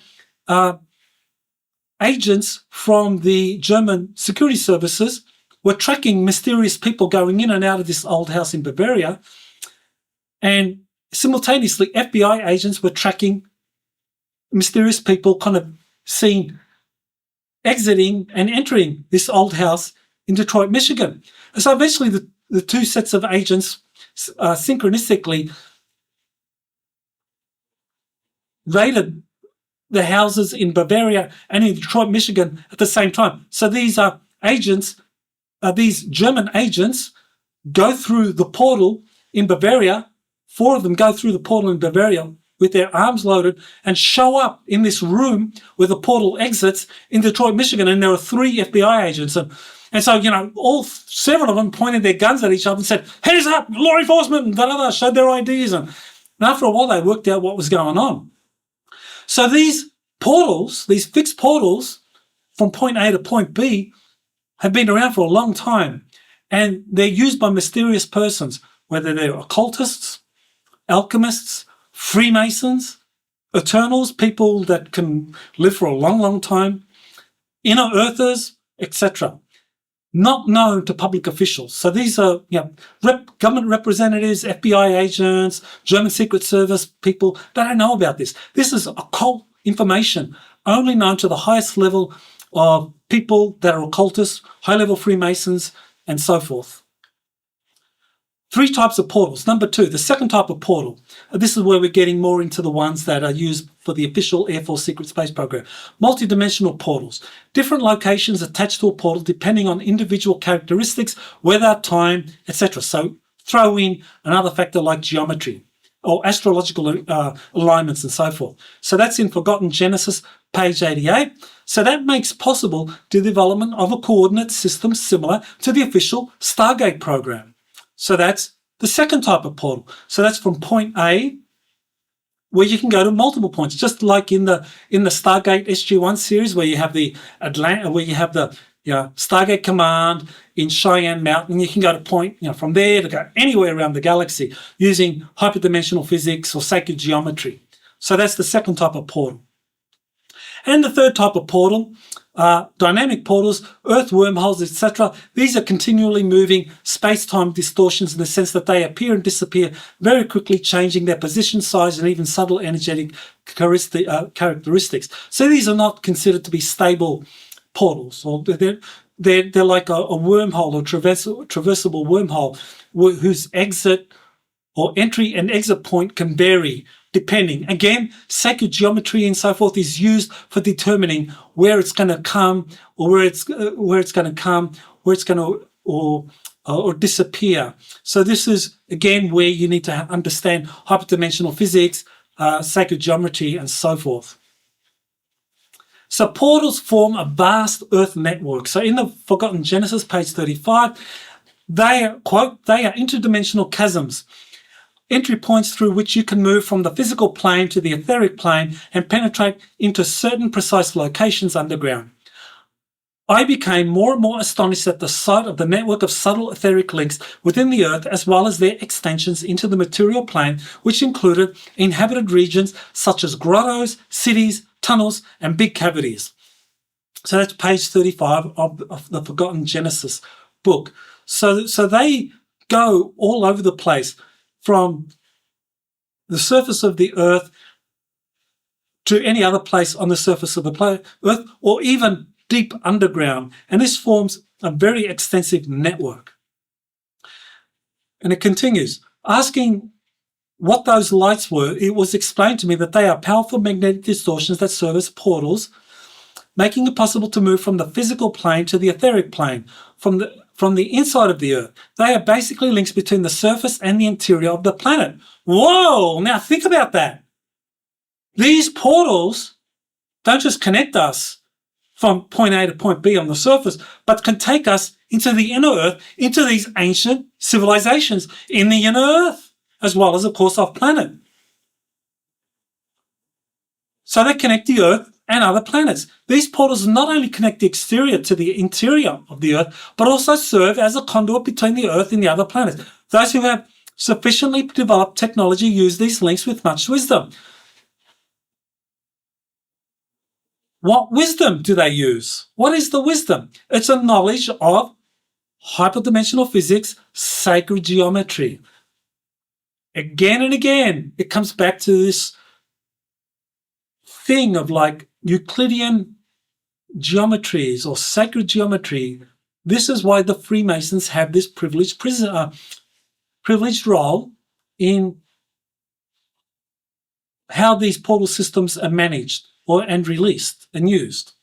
agents from the German security services were tracking mysterious people going in and out of this old house in Bavaria. And simultaneously, FBI agents were tracking mysterious people kind of seen exiting and entering this old house in Detroit, Michigan. And so eventually the 2 sets of agents synchronistically raided the houses in Bavaria and in Detroit, Michigan at the same time. So these are agents, these German agents go through the portal in Bavaria. 4 of them go through the portal in Bavaria with their arms loaded and show up in this room where the portal exits in Detroit, Michigan. And there are 3 FBI agents. And so, all 7 of them pointed their guns at each other and said, "Hands up, law enforcement," and showed their IDs. And after a while, they worked out what was going on. So these portals, these fixed portals from point A to point B have been around for a long time. And they're used by mysterious persons, whether they're occultists, alchemists, Freemasons, Eternals, people that can live for a long, long time. Inner Earthers, etc. Not known to public officials. So these are government representatives, FBI agents, German Secret Service people. They don't know about this. This is occult information only known to the highest level of people that are occultists, high-level Freemasons, and so forth. 3 types of portals. Number 2, the second type of portal. This is where we're getting more into the ones that are used for the official Air Force Secret Space Program. Multidimensional portals. Different locations attached to a portal depending on individual characteristics, weather, time, etc. So throw in another factor like geometry or astrological alignments and so forth. So that's in Forgotten Genesis, page 88. So that makes possible the development of a coordinate system similar to the official Stargate program. So that's the second type of portal. So that's from point A, where you can go to multiple points, just like in the Stargate SG-1 series, where you have the Stargate Command in Cheyenne Mountain. You can go to point, from there to go anywhere around the galaxy using hyperdimensional physics or sacred geometry. So that's the second type of portal. And the third type of portal, dynamic portals, Earth wormholes, etc. These are continually moving space-time distortions in the sense that they appear and disappear very quickly, changing their position, size, and even subtle energetic characteristics. So these are not considered to be stable portals, or they're like a wormhole or traversable wormhole whose exit or entry and exit point can vary depending. Again, sacred geometry and so forth is used for determining where it's going to come or where it's going to or disappear. So this is again where you need to understand hyperdimensional physics, sacred geometry, and so forth. So portals form a vast Earth network. So in the Forgotten Genesis, page 35, they are interdimensional chasms, entry points through which you can move from the physical plane to the etheric plane and penetrate into certain precise locations underground. I became more and more astonished at the sight of the network of subtle etheric links within the Earth, as well as their extensions into the material plane, which included inhabited regions such as grottos, cities, tunnels, and big cavities. So that's page 35 of the Forgotten Genesis book. So they go all over the place, from the surface of the Earth to any other place on the surface of the Earth, or even deep underground. And this forms a very extensive network. And it continues. Asking what those lights were, it was explained to me that they are powerful magnetic distortions that serve as portals, making it possible to move from the physical plane to the etheric plane, from the inside of the Earth. They are basically links between the surface and the interior of the planet. Whoa! Now think about that. These portals don't just connect us from point A to point B on the surface, but can take us into the inner Earth, into these ancient civilizations in the inner Earth, as well as, of course, off planet. So they connect the Earth and other planets. These portals not only connect the exterior to the interior of the Earth, but also serve as a conduit between the Earth and the other planets. Those who have sufficiently developed technology use these links with much wisdom. What wisdom do they use? What is the wisdom? It's a knowledge of hyperdimensional physics, sacred geometry. Again and again, it comes back to this thing of like Euclidean geometries or sacred geometry. This is why the Freemasons have this privileged role in how these portal systems are managed and released and used.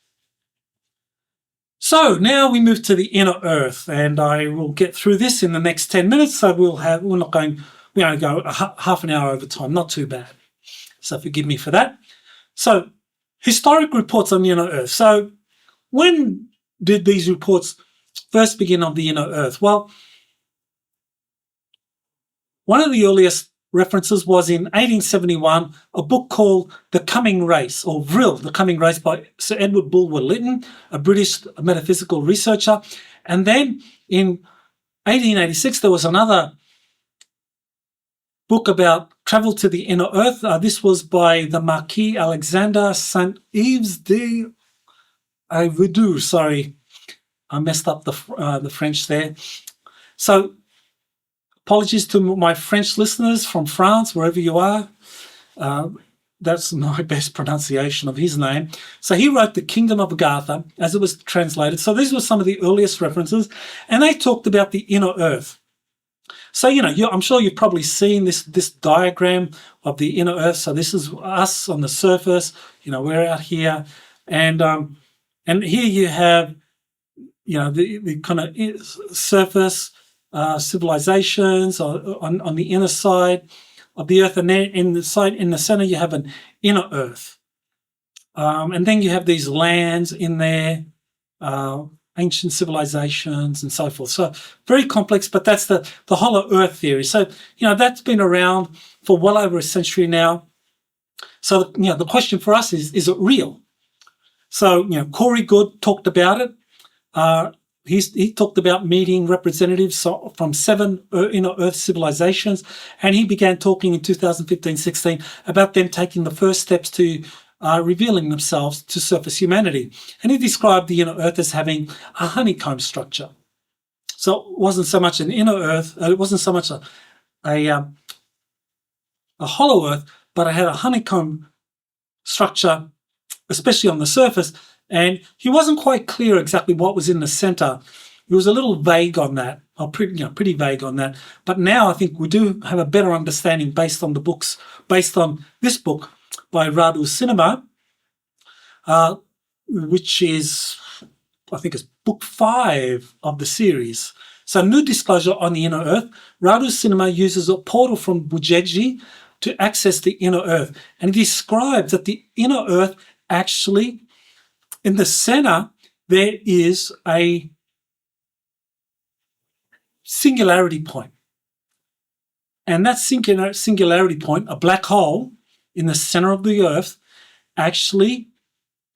So now we move to the inner Earth, and I will get through this in the next 10 minutes. So we only go half an hour over time, not too bad. So forgive me for that. So historic reports on the inner Earth. So when did these reports first begin on the inner Earth? Well, one of the earliest references was in 1871, a book called The Coming Race, or Vril, The Coming Race, by Sir Edward Bulwer-Lytton, a British metaphysical researcher. And then in 1886, there was another book about travel to the inner earth. This was by the Marquis Alexander Saint Yves de Voodoo. Sorry, I messed up the French there. So apologies to my French listeners from France, wherever you are. That's my best pronunciation of his name. So he wrote The Kingdom of Agatha as it was translated. So these were some of the earliest references, and they talked about the inner earth. So, I'm sure you've probably seen this diagram of the inner earth. So this is us on the surface, we're out here. And here you have, the kind of surface civilizations on the inner side of the earth, and then in the center you have an inner earth, and then you have these lands in there, ancient civilizations and so forth. So very complex, but that's the hollow earth theory. So that's been around for well over a century now. So the question for us is it real? So Corey Good talked about it. He talked about meeting representatives from 7 inner Earth civilizations, and he began talking in 2015-16 about them taking the first steps to revealing themselves to surface humanity. And he described the inner Earth as having a honeycomb structure. So it wasn't so much an inner Earth, it wasn't so much a hollow Earth, but it had a honeycomb structure, especially on the surface. And he wasn't quite clear exactly what was in the center. He was a little vague on that, or pretty vague on that. But now I think we do have a better understanding based on this book by Radu Cinema, which is, I think it's book 5 of the series. So New Disclosure on the Inner Earth. Radu Cinema uses a portal from Bujeji to access the inner Earth. And he describes that the inner Earth actually, in the center, there is a singularity point. And that singularity point, a black hole in the center of the Earth, actually,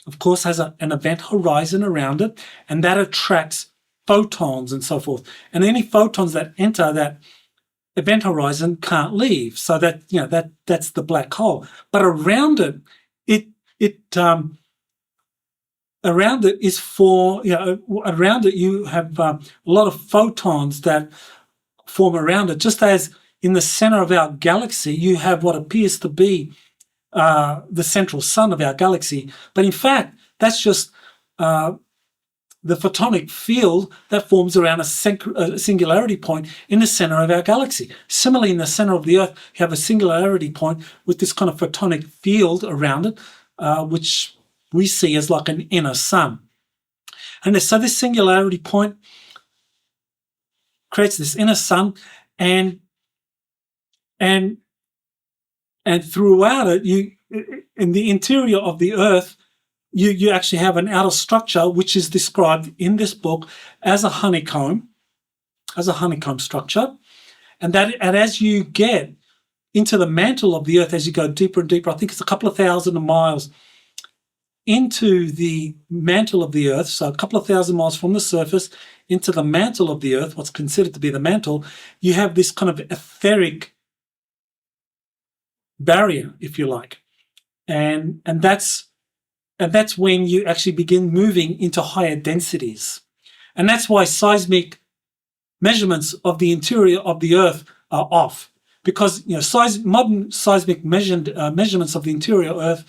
of course, has an event horizon around it, and that attracts photons and so forth. And any photons that enter that event horizon can't leave. So that's the black hole. But around it you have a lot of photons that form around it, just as in the center of our galaxy you have what appears to be the central sun of our galaxy. But in fact, that's just the photonic field that forms around a singularity point in the center of our galaxy. Similarly, in the center of the Earth, you have a singularity point with this kind of photonic field around it, which we see as like an inner sun. And so this singularity point creates this inner sun, and throughout it, in the interior of the Earth, you actually have an outer structure which is described in this book as a honeycomb structure. And as you get into the mantle of the Earth, as you go deeper and deeper, I think it's a couple of thousand miles into the mantle of the Earth, so a couple of thousand miles from the surface into the mantle of the Earth, what's considered to be the mantle, you have this kind of etheric barrier, if you like. And that's when you actually begin moving into higher densities. And that's why seismic measurements of the interior of the Earth are off. Because modern seismic measurements of the interior Earth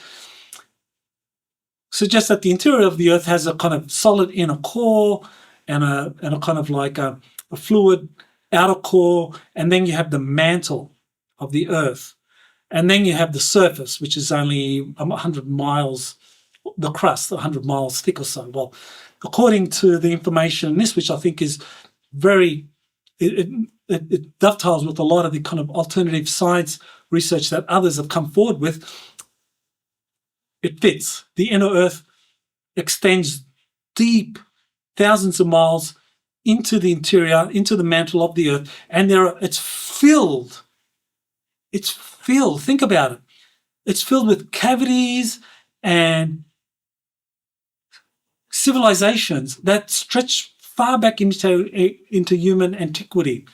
suggest that the interior of the Earth has a kind of solid inner core and a kind of like a fluid outer core, and then you have the mantle of the Earth. And then you have the surface, which is only 100 miles, the crust, 100 miles thick or so. Well, according to the information in this, which I think is it dovetails with a lot of the kind of alternative science research that others have come forward with, it fits. The inner Earth extends deep, thousands of miles into the interior, into the mantle of the Earth, and it's filled. Think about it. It's filled with cavities and civilizations that stretch far back into human antiquity.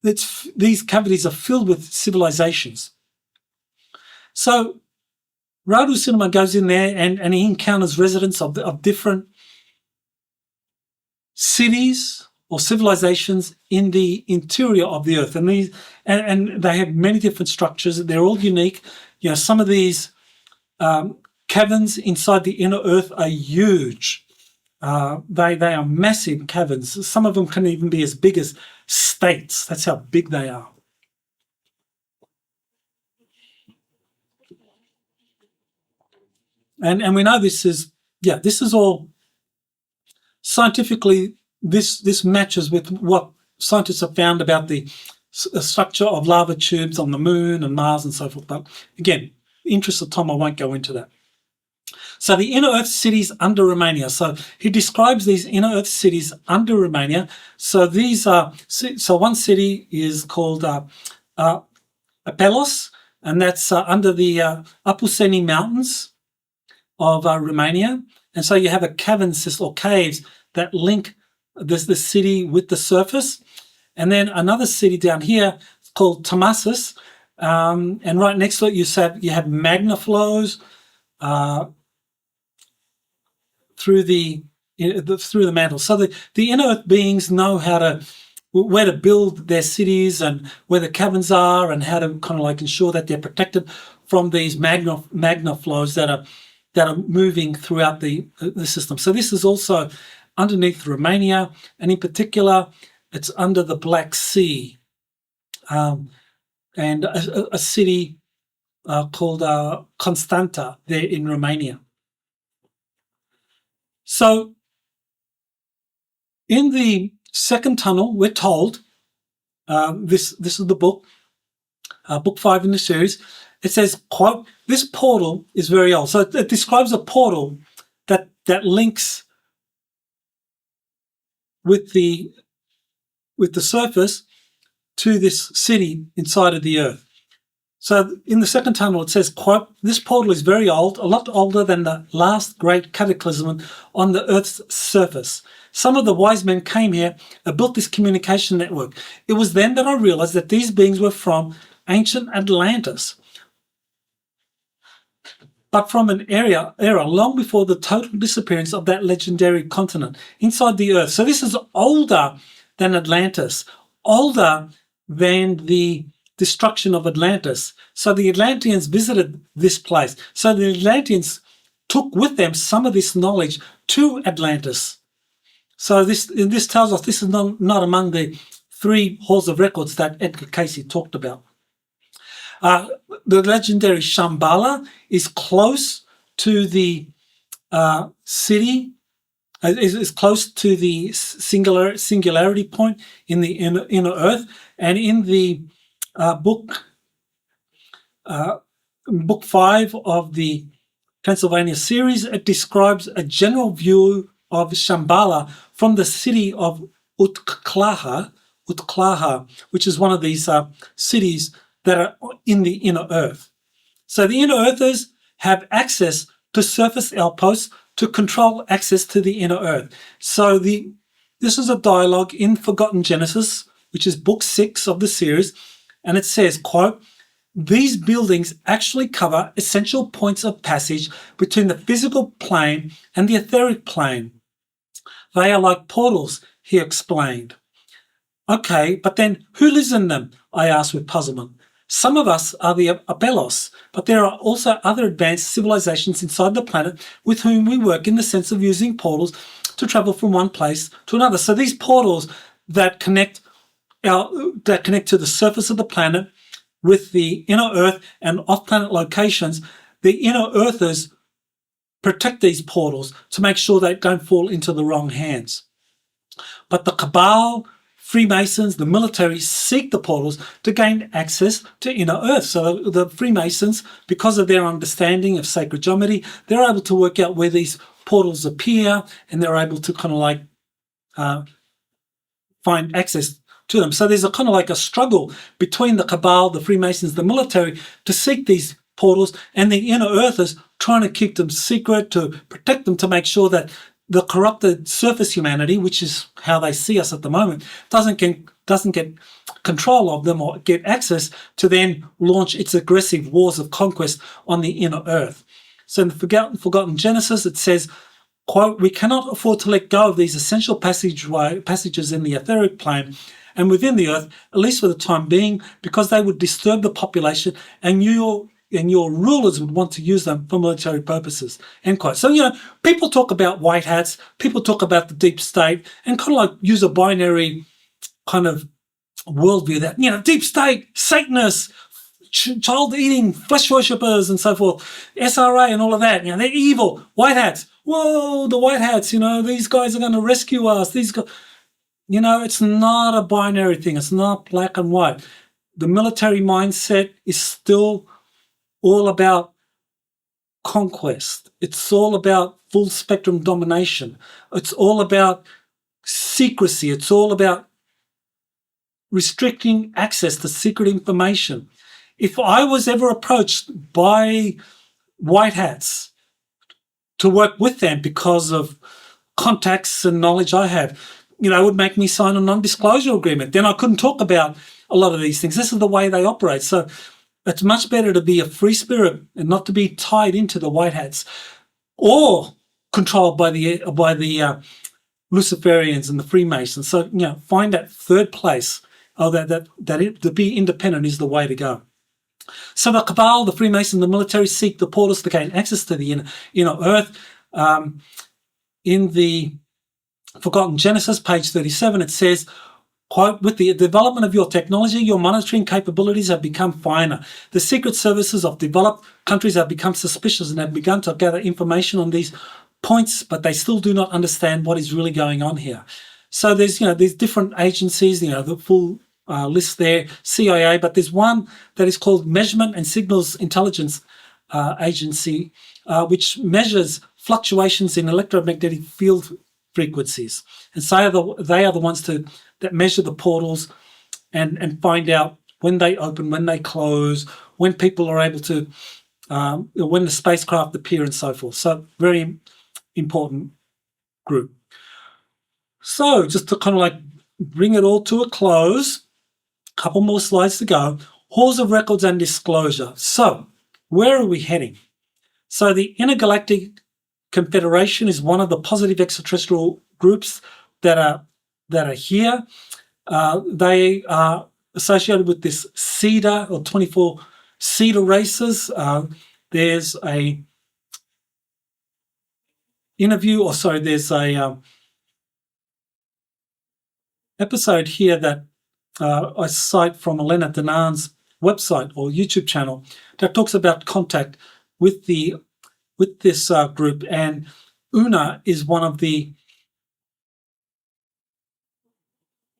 these cavities are filled with civilizations. So Radu Cinema goes in there and he encounters residents of different cities or civilizations in the interior of the earth, and they have many different structures. They're all unique. Some of these caverns inside the inner earth are huge. They are massive caverns. Some of them can even be as big as states. That's how big they are. And we know this is all scientifically. This matches with what scientists have found about the structure of lava tubes on the moon and Mars and so forth. But again, in the interest of time, I won't go into that. So the inner earth cities under Romania. So he describes these inner earth cities under Romania. So these are, so one city is called Apelos, and that's under the Apuseni Mountains of Romania. And so you have a cavern system or caves that link the city with the surface. And then another city down here called Tamasis. And right next to it, you have magna flows through the mantle. So the inner earth beings know where to build their cities and where the caverns are, and how to kind of like ensure that they're protected from these magna flows that are moving throughout the system. So this is also underneath Romania, and in particular, it's under the Black Sea, and a city called Constanta there in Romania. So in the second tunnel, we're told, this is the book 5 in the series, it says, quote, "This portal is very old." So it describes a portal that links with the surface to this city inside of the earth. So in the second tunnel, it says, quote, "This portal is very old, a lot older than the last great cataclysm on the earth's surface. Some of the wise men came here and built this communication network. It was then that I realized that these beings were from ancient Atlantis, but from an era long before the total disappearance of that legendary continent inside the earth." So this is older than Atlantis, older than the destruction of Atlantis. So the Atlanteans visited this place. So the Atlanteans took with them some of this knowledge to Atlantis. So this tells us this is not among the 3 halls of records that Edgar Cayce talked about. The legendary Shambhala is close to the city, is close to the singularity point in the inner earth. And in the book 5 of the Pennsylvania series, it describes a general view of Shambhala from the city of Utklaha, which is one of these cities that are in the inner earth. So the inner earthers have access to surface outposts to control access to the inner earth. So this is a dialogue in Forgotten Genesis, which is book 6 of the series, and it says, quote, "These buildings actually cover essential points of passage between the physical plane and the etheric plane. They are like portals," he explained. "Okay, but then who lives in them?" I asked with puzzlement. "Some of us are the Apelos, but there are also other advanced civilizations inside the planet with whom we work in the sense of using portals to travel from one place to another." So these portals that connect to the surface of the planet with the inner earth and off-planet locations, the inner earthers protect these portals to make sure they don't fall into the wrong hands. But the Cabal, Freemasons, the military seek the portals to gain access to inner earth. So the Freemasons, because of their understanding of sacred geometry, they're able to work out where these portals appear, and they're able to kind of like find access to them. So there's a kind of like a struggle between the Cabal, the Freemasons, the military to seek these portals, and the inner earthers trying to keep them secret, to protect them, to make sure that the corrupted surface humanity, which is how they see us at the moment, doesn't doesn't get control of them or get access to then launch its aggressive wars of conquest on the inner earth. So in the Forgotten Genesis, it says, quote, "We cannot afford to let go of these essential passages in the etheric plane and within the earth, at least for the time being, because they would disturb the population and your rulers would want to use them for military purposes," end quote. So, people talk about white hats, people talk about the deep state, and kind of like use a binary kind of worldview that, deep state, Satanists, child-eating, flesh worshippers, and so forth, SRA and all of that, they're evil. White hats, whoa, the white hats, these guys are going to rescue us. These guys, it's not a binary thing. It's not black and white. The military mindset is still all about conquest. It's all about full spectrum domination. It's all about secrecy. It's all about restricting access to secret information. If I was ever approached by white hats to work with them because of contacts and knowledge I have, it would make me sign a non-disclosure agreement. Then I couldn't talk about a lot of these things. This is the way they operate. So it's much better to be a free spirit and not to be tied into the white hats or controlled by the Luciferians and the Freemasons. So, find that third place, to be independent is the way to go. So the Cabal, the Freemasons, the military seek the portals to gain access to the inner earth. In the Forgotten Genesis, page 37, it says, quote, "With the development of your technology, your monitoring capabilities have become finer. The secret services of developed countries have become suspicious and have begun to gather information on these points, but they still do not understand what is really going on here." So there's, these different agencies, the full list there, CIA, but there's one that is called Measurement and Signals Intelligence Agency, which measures fluctuations in electromagnetic field frequencies. And so they are the ones that measure the portals and find out when they open, when they close, when people are able to, when the spacecraft appear and so forth. So very important group. So just to kind of like bring it all to a close, a couple more slides to go. Halls of Records and Disclosure. So where are we heading? So the Intergalactic Confederation is one of the positive extraterrestrial groups that are here. They are associated with this Cedar or 24 Cedar races. There's a episode here that I cite from Elena Danan's website or YouTube channel that talks about contact with this group, and Una is one of the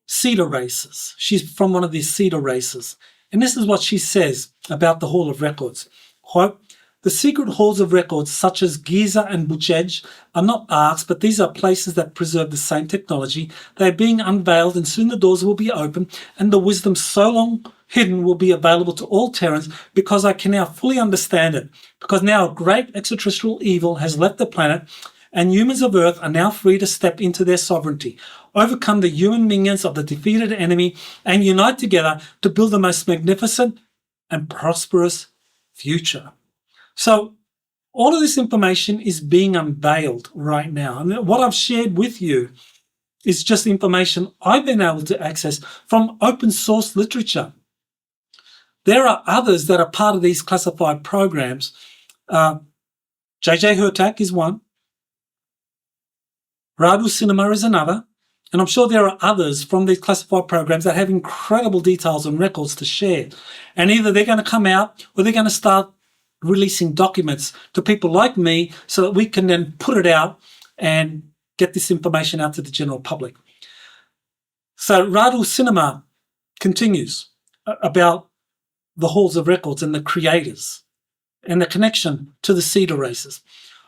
Cedar races. She's from one of these Cedar races, and this is what she says about the Hall of Records. Quote, "The secret halls of records, such as Giza and Buchej, are not arks, but these are places that preserve the same technology. They are being unveiled, and soon the doors will be open, and the wisdom so long hidden will be available to all Terrans, because I can now fully understand it. Because now a great extraterrestrial evil has left the planet, and humans of Earth are now free to step into their sovereignty, overcome the human minions of the defeated enemy, and unite together to build the most magnificent and prosperous future." So all of this information is being unveiled right now. And what I've shared with you is just information I've been able to access from open source literature. There are others that are part of these classified programs. JJ Hurtak is one. Radu Cinema is another. And I'm sure there are others from these classified programs that have incredible details and records to share. And either they're going to come out or they're going to start releasing documents to people like me so that we can then put it out and get this information out to the general public. So Radu Cinema continues about the halls of records and the creators and the connection to the Cedar races.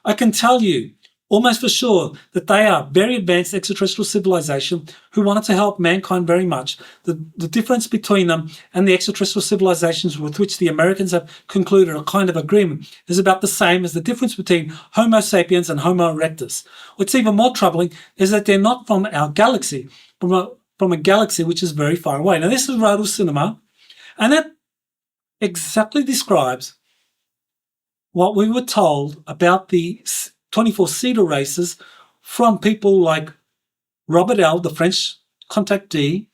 "I can tell you almost for sure that they are very advanced extraterrestrial civilization who wanted to help mankind very much. The difference between them and the extraterrestrial civilizations with which the Americans have concluded a kind of agreement is about the same as the difference between Homo sapiens and Homo erectus. What's even more troubling is that they're not from our galaxy, from from a galaxy which is very far away. Now, this is Rodal Cinema, and that exactly describes what we were told about the 24-seater races from people like Robert L., the French contactee,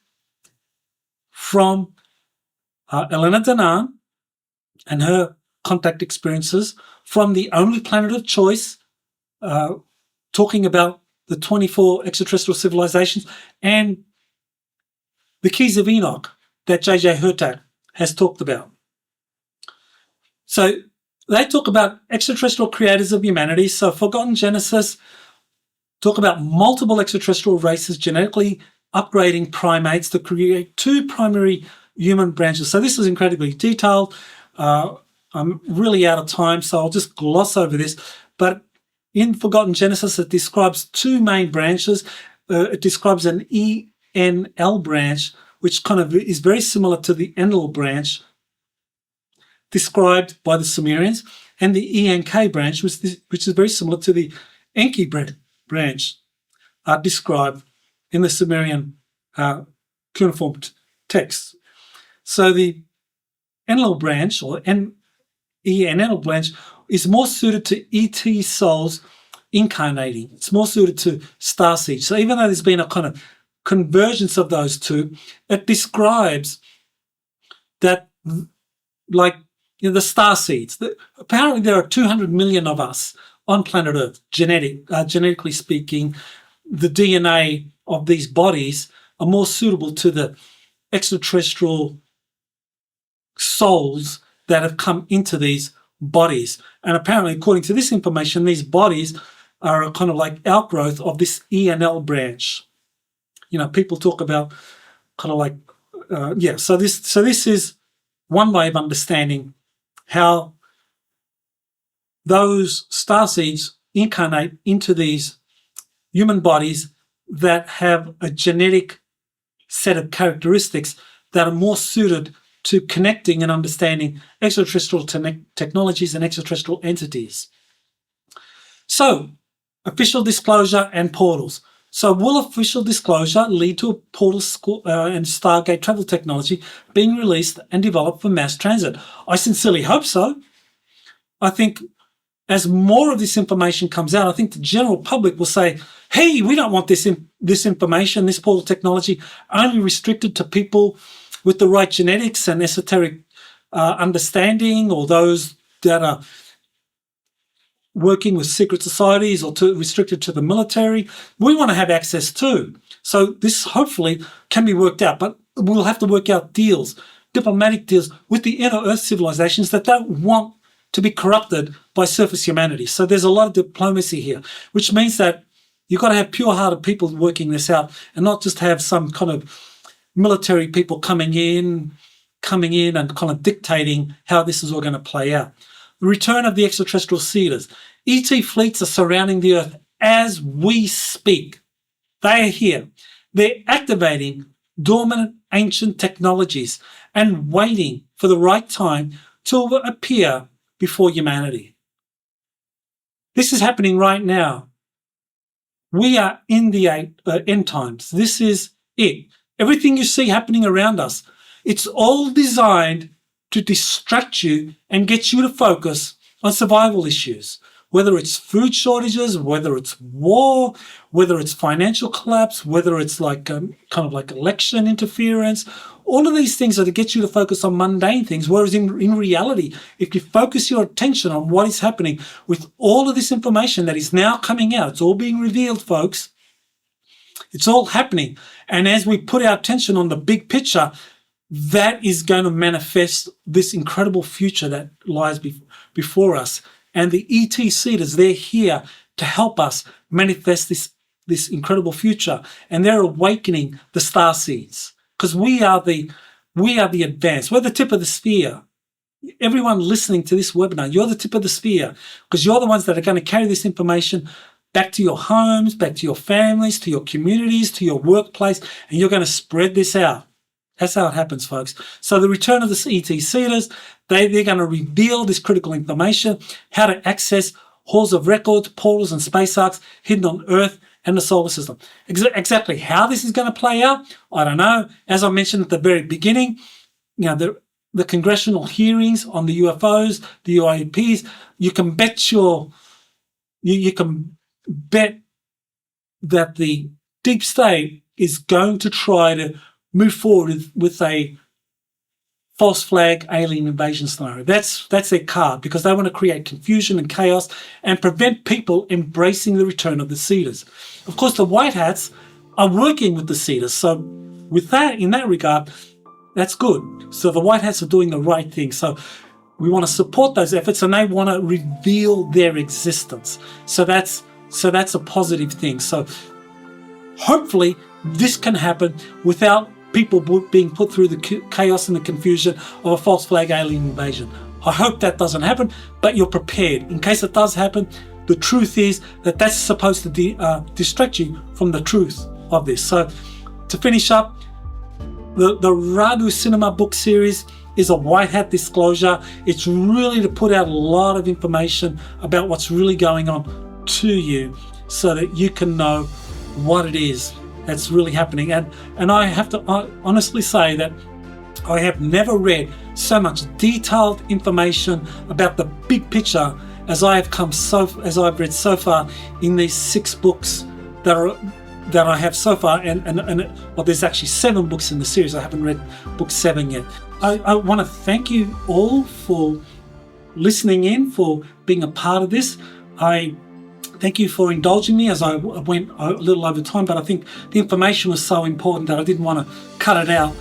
from Elena Danaan and her contact experiences, from the Only Planet of Choice, talking about the 24 extraterrestrial civilizations, and the Keys of Enoch that J.J. Hurtak has talked about. So they talk about extraterrestrial creators of humanity. So Forgotten Genesis talk about multiple extraterrestrial races genetically upgrading primates to create two primary human branches. So this is incredibly detailed. I'm really out of time, so I'll just gloss over this. But in Forgotten Genesis, it describes two main branches. It describes an ENL branch, which kind of is very similar to the Enlil branch described by the Sumerians, and the ENK branch, which is very similar to the Enki branch described in the Sumerian cuneiform texts. So the Enlil branch, or ENL branch, is more suited to ET souls incarnating. It's more suited to starseeds. So even though there's been a kind of convergence of those two, it describes that, like, the starseeds. Apparently there are 200 million of us on planet Earth, genetically speaking. The DNA of these bodies are more suitable to the extraterrestrial souls that have come into these bodies. And apparently, according to this information, these bodies are a kind of like outgrowth of this ENL branch. People talk about kind of like, So this is one way of understanding how those starseeds incarnate into these human bodies that have a genetic set of characteristics that are more suited to connecting and understanding extraterrestrial technologies and extraterrestrial entities. So, official disclosure and portals. So will official disclosure lead to a portal and Stargate travel technology being released and developed for mass transit? I sincerely hope so. I think as more of this information comes out, I think the general public will say, hey, we don't want this information, this portal technology, only restricted to people with the right genetics and esoteric understanding, or those that are working with secret societies, or restricted to the military. We want to have access too. So this hopefully can be worked out, but we'll have to work out deals, diplomatic deals with the inner Earth civilizations that don't want to be corrupted by surface humanity. So there's a lot of diplomacy here, which means that you've got to have pure-hearted people working this out, and not just have some kind of military people coming in and kind of dictating how this is all going to play out. The return of the extraterrestrial seeders. ET fleets are surrounding the Earth as we speak. They are here. They're activating dormant ancient technologies and waiting for the right time to appear before humanity. This is happening right now. We are in the end times. This is it. Everything you see happening around us, it's all designed to distract you and get you to focus on survival issues, whether it's food shortages, whether it's war, whether it's financial collapse, whether it's like kind of like election interference. All of these things are to get you to focus on mundane things, whereas in reality, if you focus your attention on what is happening with all of this information that is now coming out, it's all being revealed, folks. It's all happening. And as we put our attention on the big picture, that is going to manifest this incredible future that lies before us. And the ET seeders, they're here to help us manifest this incredible future. And they're awakening the starseeds, because we are the advanced. We're the tip of the sphere. Everyone listening to this webinar, you're the tip of the sphere, because you're the ones that are going to carry this information back to your homes, back to your families, to your communities, to your workplace, and you're going to spread this out. That's how it happens, folks. So the return of the ET seeders, they're going to reveal this critical information, how to access halls of records, portals, and space arcs hidden on Earth and the solar system. Exactly how this is going to play out, I don't know. As I mentioned at the very beginning, the congressional hearings on the UFOs, the UAPs, you can bet that the deep state is going to try to move forward with a false flag alien invasion scenario. That's their card, because they want to create confusion and chaos and prevent people embracing the return of the Seeders. Of course, the White Hats are working with the Seeders, so with that, in that regard, that's good. So the White Hats are doing the right thing. So we want to support those efforts, and they want to reveal their existence. So that's a positive thing. So hopefully this can happen without people being put through the chaos and the confusion of a false flag alien invasion. I hope that doesn't happen, but you're prepared. In case it does happen, the truth is that that's supposed to distract you from the truth of this. So to finish up, the Radu Cinema book series is a white hat disclosure. It's really to put out a lot of information about what's really going on to you so that you can know what it is that's really happening. And I have to honestly say that I have never read so much detailed information about the big picture as I've read so far in these 6 books that I have so far, and there's actually 7 books in the series. I haven't read book 7 yet. I want to thank you all for listening in, for being a part of this. I thank you for indulging me as I went a little over time, but I think the information was so important that I didn't want to cut it out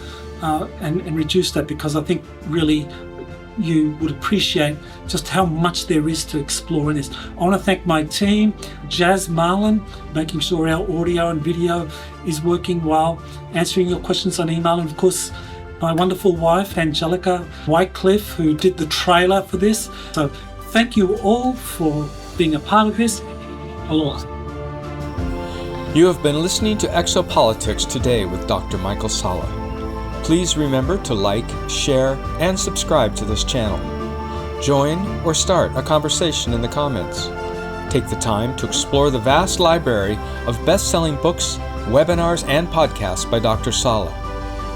and reduce that, because I think really you would appreciate just how much there is to explore in this. I want to thank my team, Jazz Marlin, making sure our audio and video is working well, answering your questions on email, and of course my wonderful wife, Angelica Whitecliffe, who did the trailer for this. So thank you all for being a part of this. Aloha. You have been listening to Exopolitics Today with Dr. Michael Salla. Please remember to like, share, and subscribe to this channel. Join or start a conversation in the comments. Take the time to explore the vast library of best-selling books, webinars, and podcasts by Dr. Salla.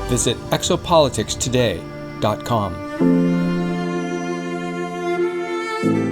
Visit exopoliticstoday.com.